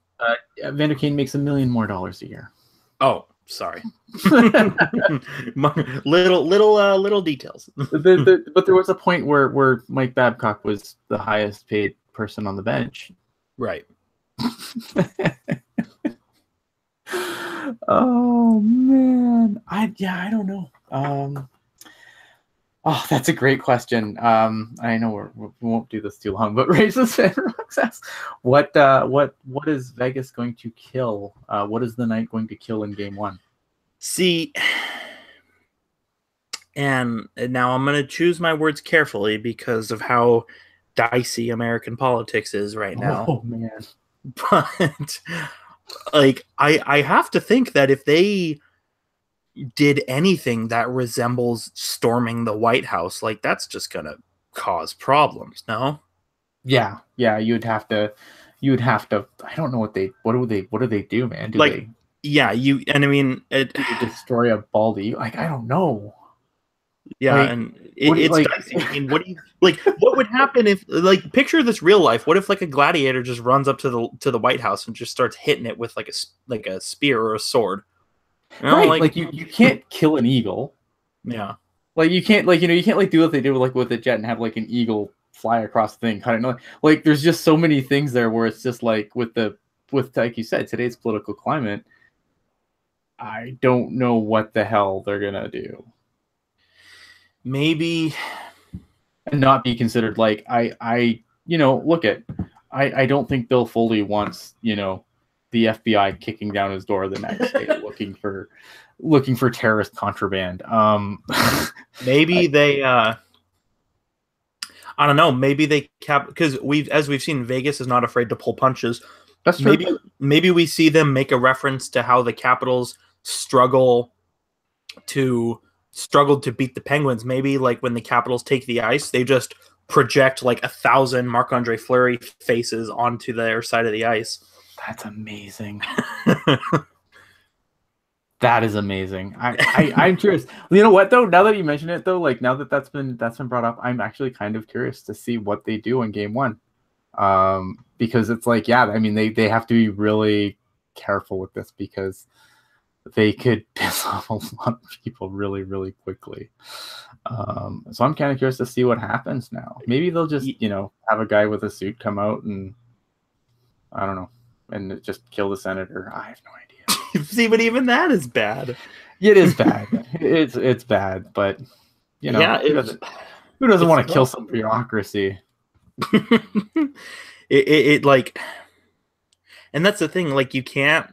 Evander Kane makes $1 million more a year. Oh, sorry. little details. But there was a point where Mike Babcock was the highest paid person on the bench. Right. Oh man, I don't know. That's a great question. I know we won't do this too long, but Raises and Rocks asks, what is Vegas going to kill? What is the night going to kill in Game 1? See, and now I'm going to choose my words carefully because of how dicey American politics is right now. Oh man! But I have to think that if they did anything that resembles storming the White House, that's just gonna cause problems, no? Yeah, you'd have to I don't know what do they do, man? You destroy a bald eagle? I don't know. Yeah, and it's dicey. I mean, what do you what would happen if picture this real life? What if a gladiator just runs up to the White House and just starts hitting it with a spear or a sword? Right, you can't kill an eagle. Yeah, you can't you can't do what they do with the jet and have an eagle fly across the thing. I don't know. There's just so many things there where it's just with like you said, today's political climate. I don't know what the hell they're gonna do. Maybe and not be considered I don't think Bill Foley wants the FBI kicking down his door the next day looking for terrorist contraband. Maybe they I don't know, maybe they because we've seen, Vegas is not afraid to pull punches. That's true. Maybe we see them make a reference to how the Capitals struggled to beat the Penguins. Maybe when the Capitals take the ice, they just project 1,000 Marc-Andre Fleury faces onto their side of the ice. That's amazing. That is amazing. I'm curious. You know what though? Now that you mention it though, now that that's been brought up, I'm actually kind of curious to see what they do in Game 1. Because it's I mean they have to be really careful with this because they could piss off a lot of people really, really quickly. So I'm kind of curious to see what happens now. Maybe they'll just have a guy with a suit come out and I don't know, and just kill the senator. I have no idea. See, but even that is bad. It is bad. it's bad, but who doesn't want to kill some bureaucracy? And that's the thing. You can't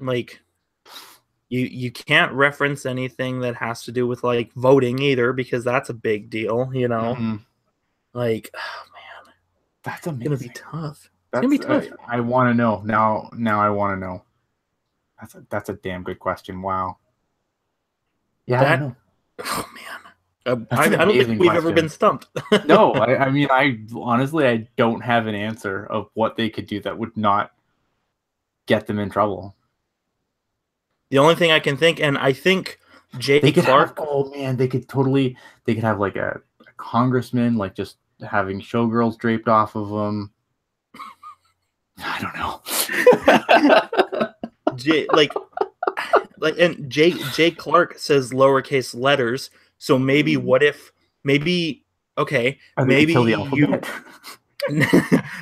you can't reference anything that has to do with voting either, because that's a big deal. Mm-hmm. Oh man, that's amazing. Gonna be tough. It's gonna be tough. I want to know now. I want to know. That's a damn good question. Wow. Yeah, I don't know. Oh man, That's an I don't think amazing we've ever question. been stumped. No, I mean, I honestly, I don't have an answer of what they could do that would not get them in trouble. The only thing I can think, and I think Jay They could have, Clark. oh man, they could have like a congressman, like just having showgirls draped off of them. I don't know. Jay, and Jay Clark says lowercase letters. So maybe what if okay, Are they gonna maybe kill the you alphabet?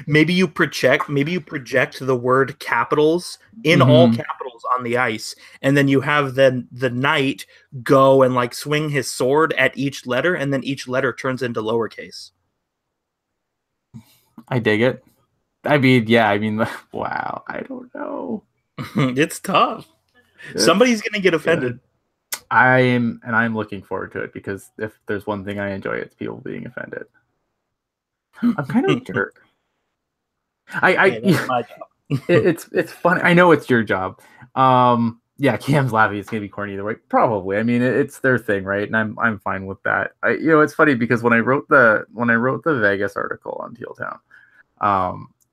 maybe you project the word capitals in all Mm-hmm. capitals on the ice, and then you have the knight go and like swing his sword at each letter, and then each letter turns into lowercase. I dig it. I mean, yeah, I mean, wow, I don't know. It's tough. It's Somebody's gonna get offended. good. I'm looking forward to it because if there's one thing I enjoy, it's people being offended. I'm kind of a jerk. Hey, that's I my job. it's funny. I know it's your job. Yeah, Cam's laughing. It's gonna be corny either way. Probably. I mean, it's their thing, right? And I'm fine with that. It's funny because when I wrote the Vegas article on Teal Town,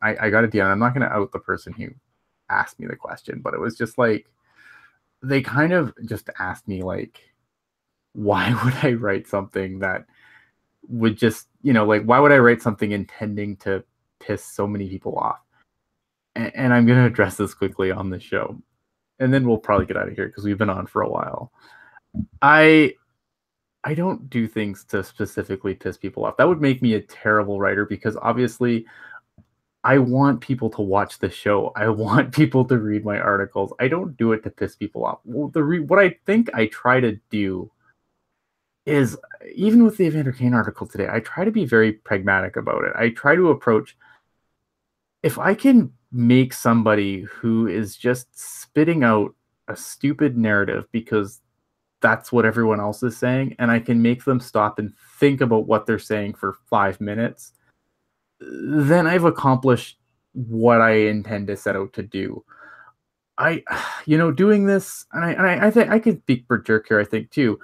I got a DM. I'm not gonna out the person who asked me the question, but it was just like they kind of just asked me like, why would I write something that would just, like, why would I write something intending to piss so many people off? And I'm going to address this quickly on the show. And then we'll probably get out of here because we've been on for a while. I don't do things to specifically piss people off. That would make me a terrible writer because obviously I want people to watch the show. I want people to read my articles. I don't do it to piss people off. Well, what I think I try to do is, even with the Evander Kane article today, I try to be very pragmatic about it. I try to approach, if I can make somebody who is just spitting out a stupid narrative because that's what everyone else is saying, and I can make them stop and think about what they're saying for 5 minutes, then I've accomplished what I intend to set out to do. Doing this, and I think I can speak for Jerk here, I think too.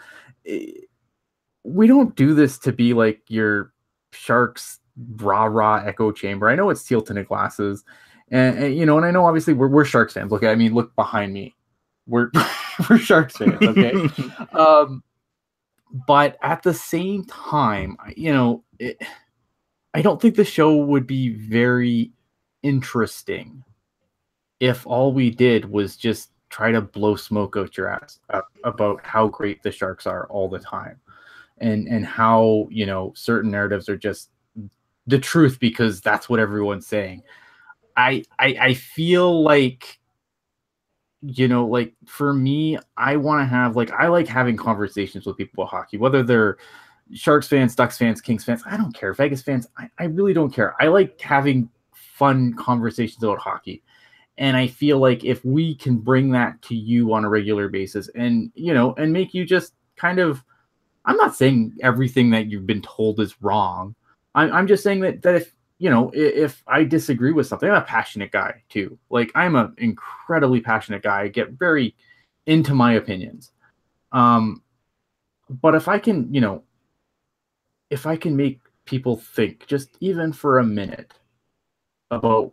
We don't do this to be like your Sharks rah echo chamber. I know it's Teal Tinted Glasses, and I know obviously we're Sharks fans. Look, I mean, look behind me, we're we're Sharks fans, okay? But at the same time, I don't think the show would be very interesting if all we did was just try to blow smoke out your ass about how great the Sharks are all the time, and how certain narratives are just the truth because that's what everyone's saying. I feel like, like, for me, I want to have, like, I like having conversations with people about hockey, whether they're Sharks fans, Ducks fans, Kings fans. I don't care. Vegas fans, I really don't care. I like having fun conversations about hockey. And I feel like if we can bring that to you on a regular basis and, and make you just kind of, I'm not saying everything that you've been told is wrong. I'm just saying that if I disagree with something, I'm a passionate guy too. Like, I'm an incredibly passionate guy. I get very into my opinions. But if I can, make people think just even for a minute about,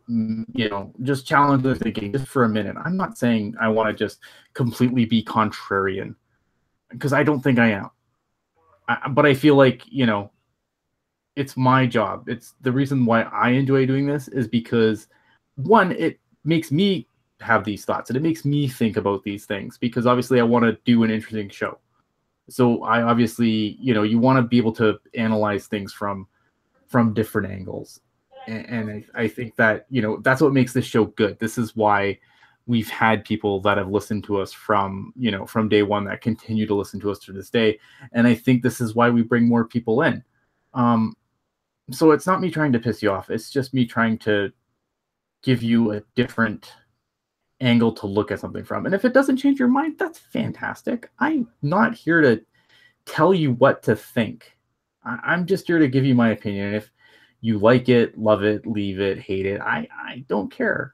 just challenge their thinking just for a minute. I'm not saying I want to just completely be contrarian because I don't think I am. But I feel like, it's my job. It's the reason why I enjoy doing this is because, one, it makes me have these thoughts and it makes me think about these things because obviously I want to do an interesting show. So I obviously, you want to be able to analyze things from different angles. And I think that, that's what makes this show good. This is why we've had people that have listened to us from day one that continue to listen to us to this day. And I think this is why we bring more people in. So it's not me trying to piss you off. It's just me trying to give you a different angle to look at something from. And if it doesn't change your mind, that's fantastic. I'm not here to tell you what to think. I'm just here to give you my opinion. And if you like it, love it, leave it, hate it, I don't care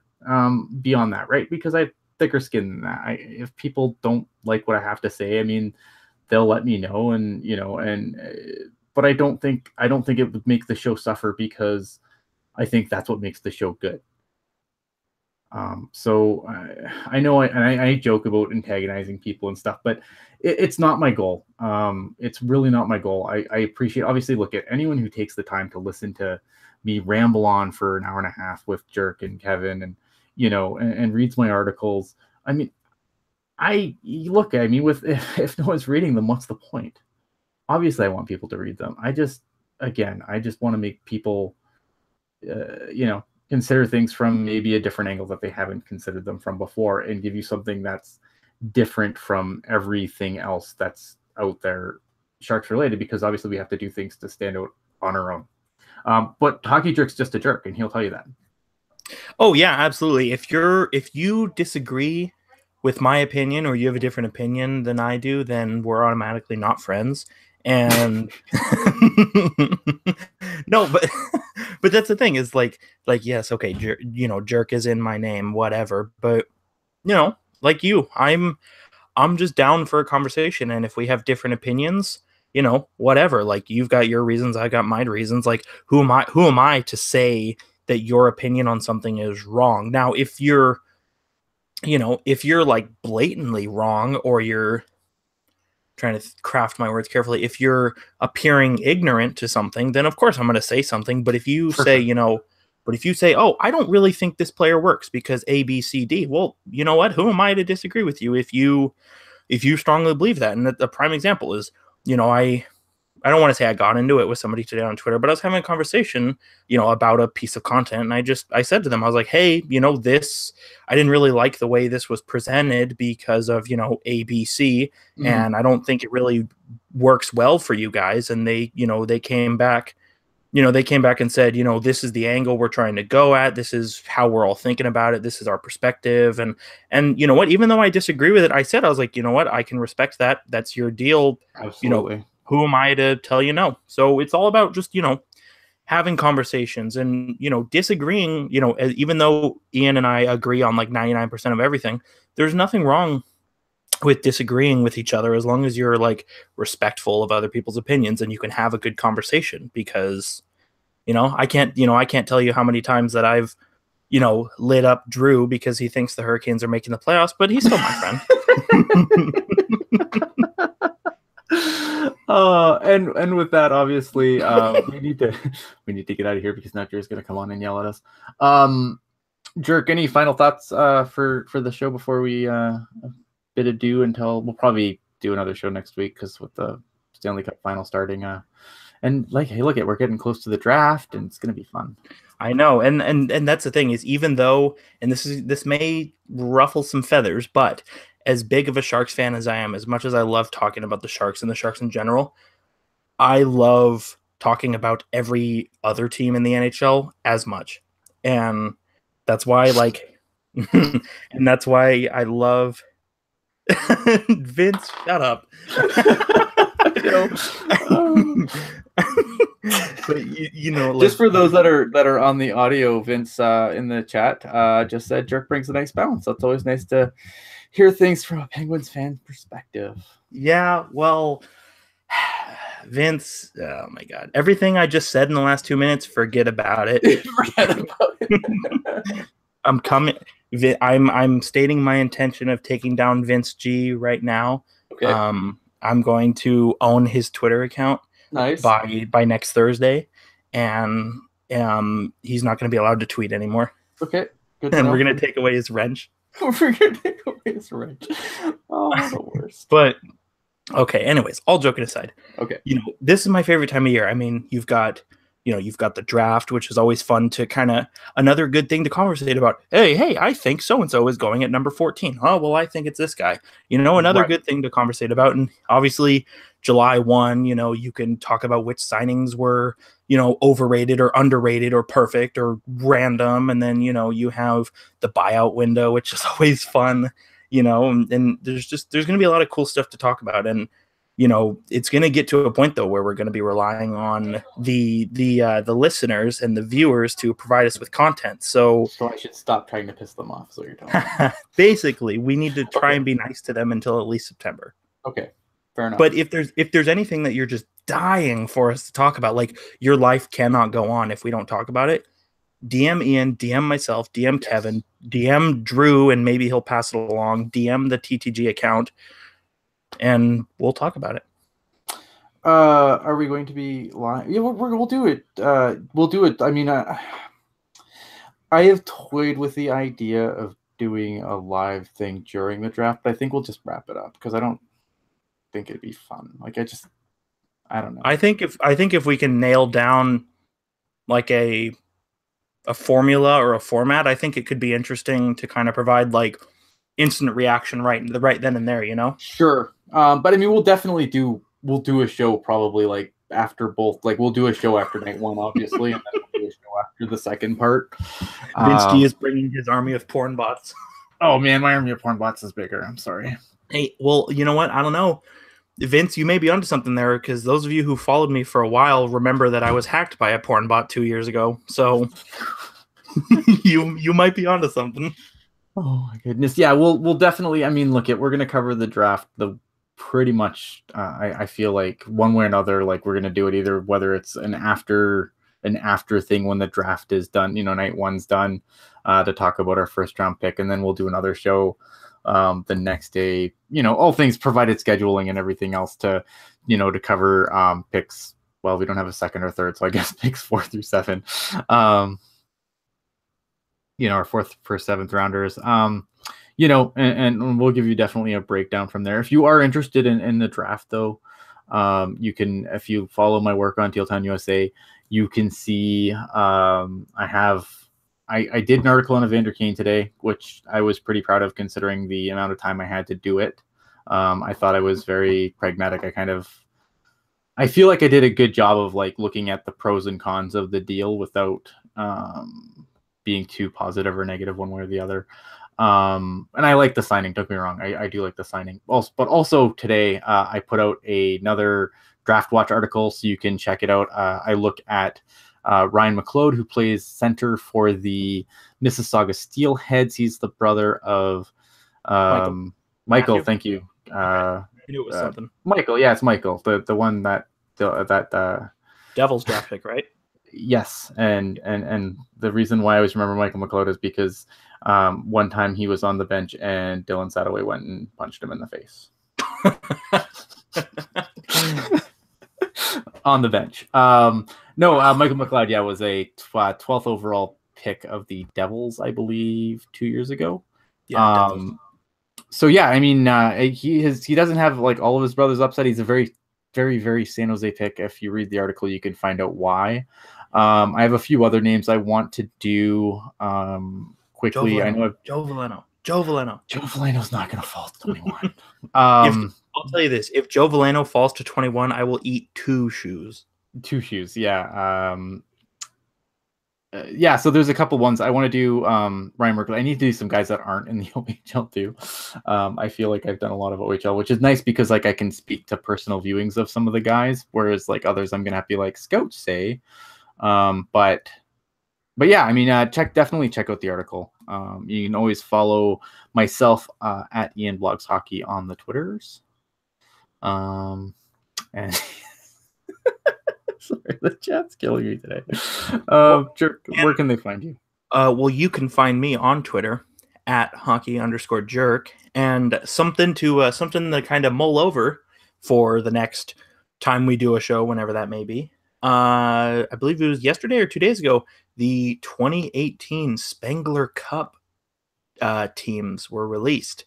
beyond that, right? Because I have thicker skin than that. If people don't like what I have to say, I mean, they'll let me know, and but I don't think it would make the show suffer, because I think that's what makes the show good. So I know I joke about antagonizing people and stuff, but it's not my goal. It's really not my goal. I appreciate, obviously, look at anyone who takes the time to listen to me ramble on for an hour and a half with Jerk and Kevin, and and reads my articles. I mean, if no one's reading them, what's the point? Obviously, I want people to read them. I just want to make people, consider things from maybe a different angle that they haven't considered them from before, and give you something that's different from everything else that's out there Sharks related, because obviously we have to do things to stand out on our own. But Hockey Jerk's just a jerk, and he'll tell you that. Oh yeah, absolutely. If you disagree with my opinion, or you have a different opinion than I do, then we're automatically not friends. And no, but that's the thing, is like yes, okay, Jerk is in my name, whatever, but like you, I'm just down for a conversation, and if we have different opinions, whatever, like, you've got your reasons, I got my reasons. Like, who am I to say that your opinion on something is wrong? Now, if you're like blatantly wrong, or you're trying to craft my words carefully, if you're appearing ignorant to something, then of course I'm going to say something. But if you say, oh, I don't really think this player works because A, B, C, D, well, you know what? Who am I to disagree with you if you strongly believe that? And the prime example is, I don't want to say I got into it with somebody today on Twitter, but I was having a conversation, about a piece of content. And I said to them, I was like, hey, this, I didn't really like the way this was presented because of, A, B, C. Mm-hmm. And I don't think it really works well for you guys. And they came back and said, this is the angle we're trying to go at. This is how we're all thinking about it. This is our perspective. And you know what, even though I disagree with it, I said, I was like, you know what, I can respect that. That's your deal. Absolutely. Who am I to tell you no? So it's all about just, having conversations and, disagreeing, even though Ian and I agree on like 99% of everything, there's nothing wrong with disagreeing with each other, as long as you're like respectful of other people's opinions and you can have a good conversation. Because, I can't tell you how many times that I've, lit up Drew because he thinks the Hurricanes are making the playoffs, but he's still my friend. And with that, obviously, we need to get out of here, because now Drew's going to come on and yell at us. Jerk, any final thoughts for the show before we bid adieu? Until we'll probably do another show next week, because with the Stanley Cup final starting, and like, hey, we're getting close to the draft, and it's going to be fun. I know, and that's the thing, is even though, and this may ruffle some feathers, but as big of a Sharks fan as I am, as much as I love talking about the Sharks and the Sharks in general, I love talking about every other team in the NHL as much. And that's why, and that's why I love Vince, shut up. But just for those that are on the audio, Vince in the chat just said Jerk brings a nice balance. So it's always nice to hear things from a Penguins fan perspective. Yeah, well, Vince, oh my God, everything I just said in the last 2 minutes, forget about it. Forget about it. I'm stating my intention of taking down Vince G right now. Okay. I'm going to own his Twitter account. Nice. By next Thursday, and he's not going to be allowed to tweet anymore. Okay. Good. And we're going to take away his wrench. We're going to take away his wrench. Oh, the worst. But okay. Anyways, all joking aside. Okay. This is my favorite time of year. I mean, you've got the draft, which is always fun to kind of, another good thing to conversate about. Hey, I think so-and-so is going at number 14. Oh, well, I think it's this guy. Another good thing to conversate about. And obviously July 1, you can talk about which signings were, overrated or underrated or perfect or random. And then, you have the buyout window, which is always fun, and there's going to be a lot of cool stuff to talk about. And, it's going to get to a point, though, where we're going to be relying on the listeners and the viewers to provide us with content. So I should stop trying to piss them off. So you're telling me. Basically, we need to try and be nice to them until at least September. Okay. Fair enough. But if there's anything that you're just dying for us to talk about, like your life cannot go on if we don't talk about it, DM Ian, DM myself, DM Kevin, DM Drew, and maybe he'll pass it along. DM the TTG account, and we'll talk about it. Are we going to be live? Yeah, we'll do it. We'll do it. I mean, I have toyed with the idea of doing a live thing during the draft, but I think we'll just wrap it up because I don't think it'd be fun. Like, I don't know. I think if we can nail down like a formula or a format, I think it could be interesting to kind of provide like instant reaction right then and there, you know? Sure. But I mean, we'll do a show probably like after both. Like, we'll do a show after night one, obviously, and then we'll do a show after the second part. Vinsky is bringing his army of porn bots. Oh man, my army of porn bots is bigger. I'm sorry. Hey, well, you know what? I don't know. Vince, you may be onto something there, because those of you who followed me for a while remember that I was hacked by a porn bot 2 years ago. So you might be onto something. Oh my goodness. Yeah, we'll definitely, I mean, we're gonna cover the draft pretty much I feel like one way or another, like we're gonna do it either whether it's an after thing when the draft is done, night one's done, to talk about our first round pick, and then we'll do another show the next day, all things provided scheduling and everything else to cover picks. Well, we don't have a second or third, so I guess picks 4 through 7, our 4th, 1st, 7th rounders, and we'll give you definitely a breakdown from there. If you are interested in the draft, though, you can, if you follow my work on Teal Town USA, you can see I did an article on Evander Kane today, which I was pretty proud of considering the amount of time I had to do it. I thought I was very pragmatic. I feel like I did a good job of like looking at the pros and cons of the deal without being too positive or negative one way or the other. And I like the signing. Don't get me wrong. I do like the signing. Also, but also today I put out another Draft Watch article, so you can check it out. I look at Ryan McLeod, who plays center for the Mississauga Steelheads. He's the brother of Michael. Thank you. I knew it was something. Michael, yeah, it's Michael, the one that Devils draft pick, right? Yes, and the reason why I always remember Michael McLeod is because one time he was on the bench and Dylan Sadoway went and punched him in the face. On the bench. Michael McLeod, was a 12th overall pick of the Devils, I believe, 2 years ago. Yeah. So yeah, I mean, he doesn't have like all of his brothers upside. He's a very, very, very San Jose pick. If you read the article, you can find out why. I have a few other names I want to do quickly. Joe Veleno. Joe Veleno's not going to fall to 21. I'll tell you this: if Joe Veleno falls to 21, I will eat 2 shoes. 2 shoes, yeah. So there's a couple ones I want to do. Ryan Merkel. I need to do some guys that aren't in the OHL too. I feel like I've done a lot of OHL, which is nice because like I can speak to personal viewings of some of the guys, whereas like others I'm gonna have to be like scouts say. But yeah, I mean, definitely check out the article. You can always follow myself at Ian Blogs Hockey on the Twitters. And sorry, the chat's killing me today. Jerk, where can they find you? Well, you can find me on Twitter at hockey_jerk, and something to kind of mull over for the next time we do a show, whenever that may be. I believe it was yesterday or 2 days ago, the 2018 Spengler Cup teams were released.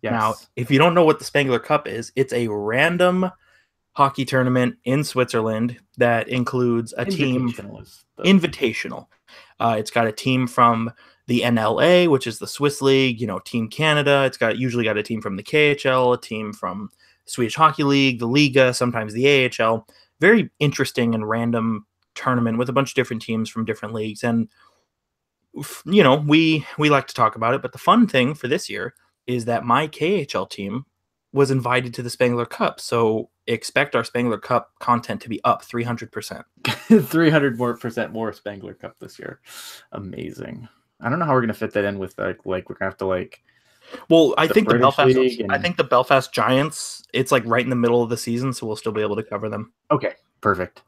Yes. Now, if you don't know what the Spengler Cup is, it's a random hockey tournament in Switzerland that includes a team. Invitational. It's got a team from the NLA, which is the Swiss League, Team Canada. It's usually got a team from the KHL, a team from Swedish Hockey League, the Liga, sometimes the AHL. Very interesting and random tournament with a bunch of different teams from different leagues. And, we like to talk about it. But the fun thing for this year is that my KHL team was invited to the Spengler Cup. So expect our Spengler Cup content to be up 300%. 300% more Spengler Cup this year. Amazing. I don't know how we're going to fit that in with we're going to have to Well, I think the British Belfast. League I and think the Belfast Giants. It's like right in the middle of the season, so we'll still be able to cover them. okay, perfect.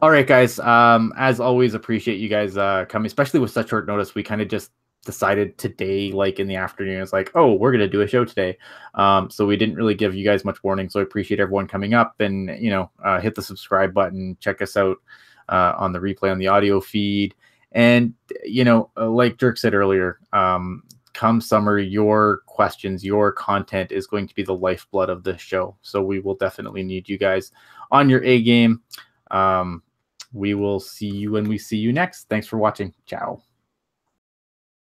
All right, guys. As always, appreciate you guys coming, especially with such short notice. We kind of just decided today, like in the afternoon, it's like, oh, we're gonna do a show today. So we didn't really give you guys much warning. So I appreciate everyone coming up and hit the subscribe button. Check us out on the replay on the audio feed. And like Dirk said earlier, come summer, your questions, your content is going to be the lifeblood of this show. So we will definitely need you guys on your A game. We will see you when we see you next. Thanks for watching. Ciao.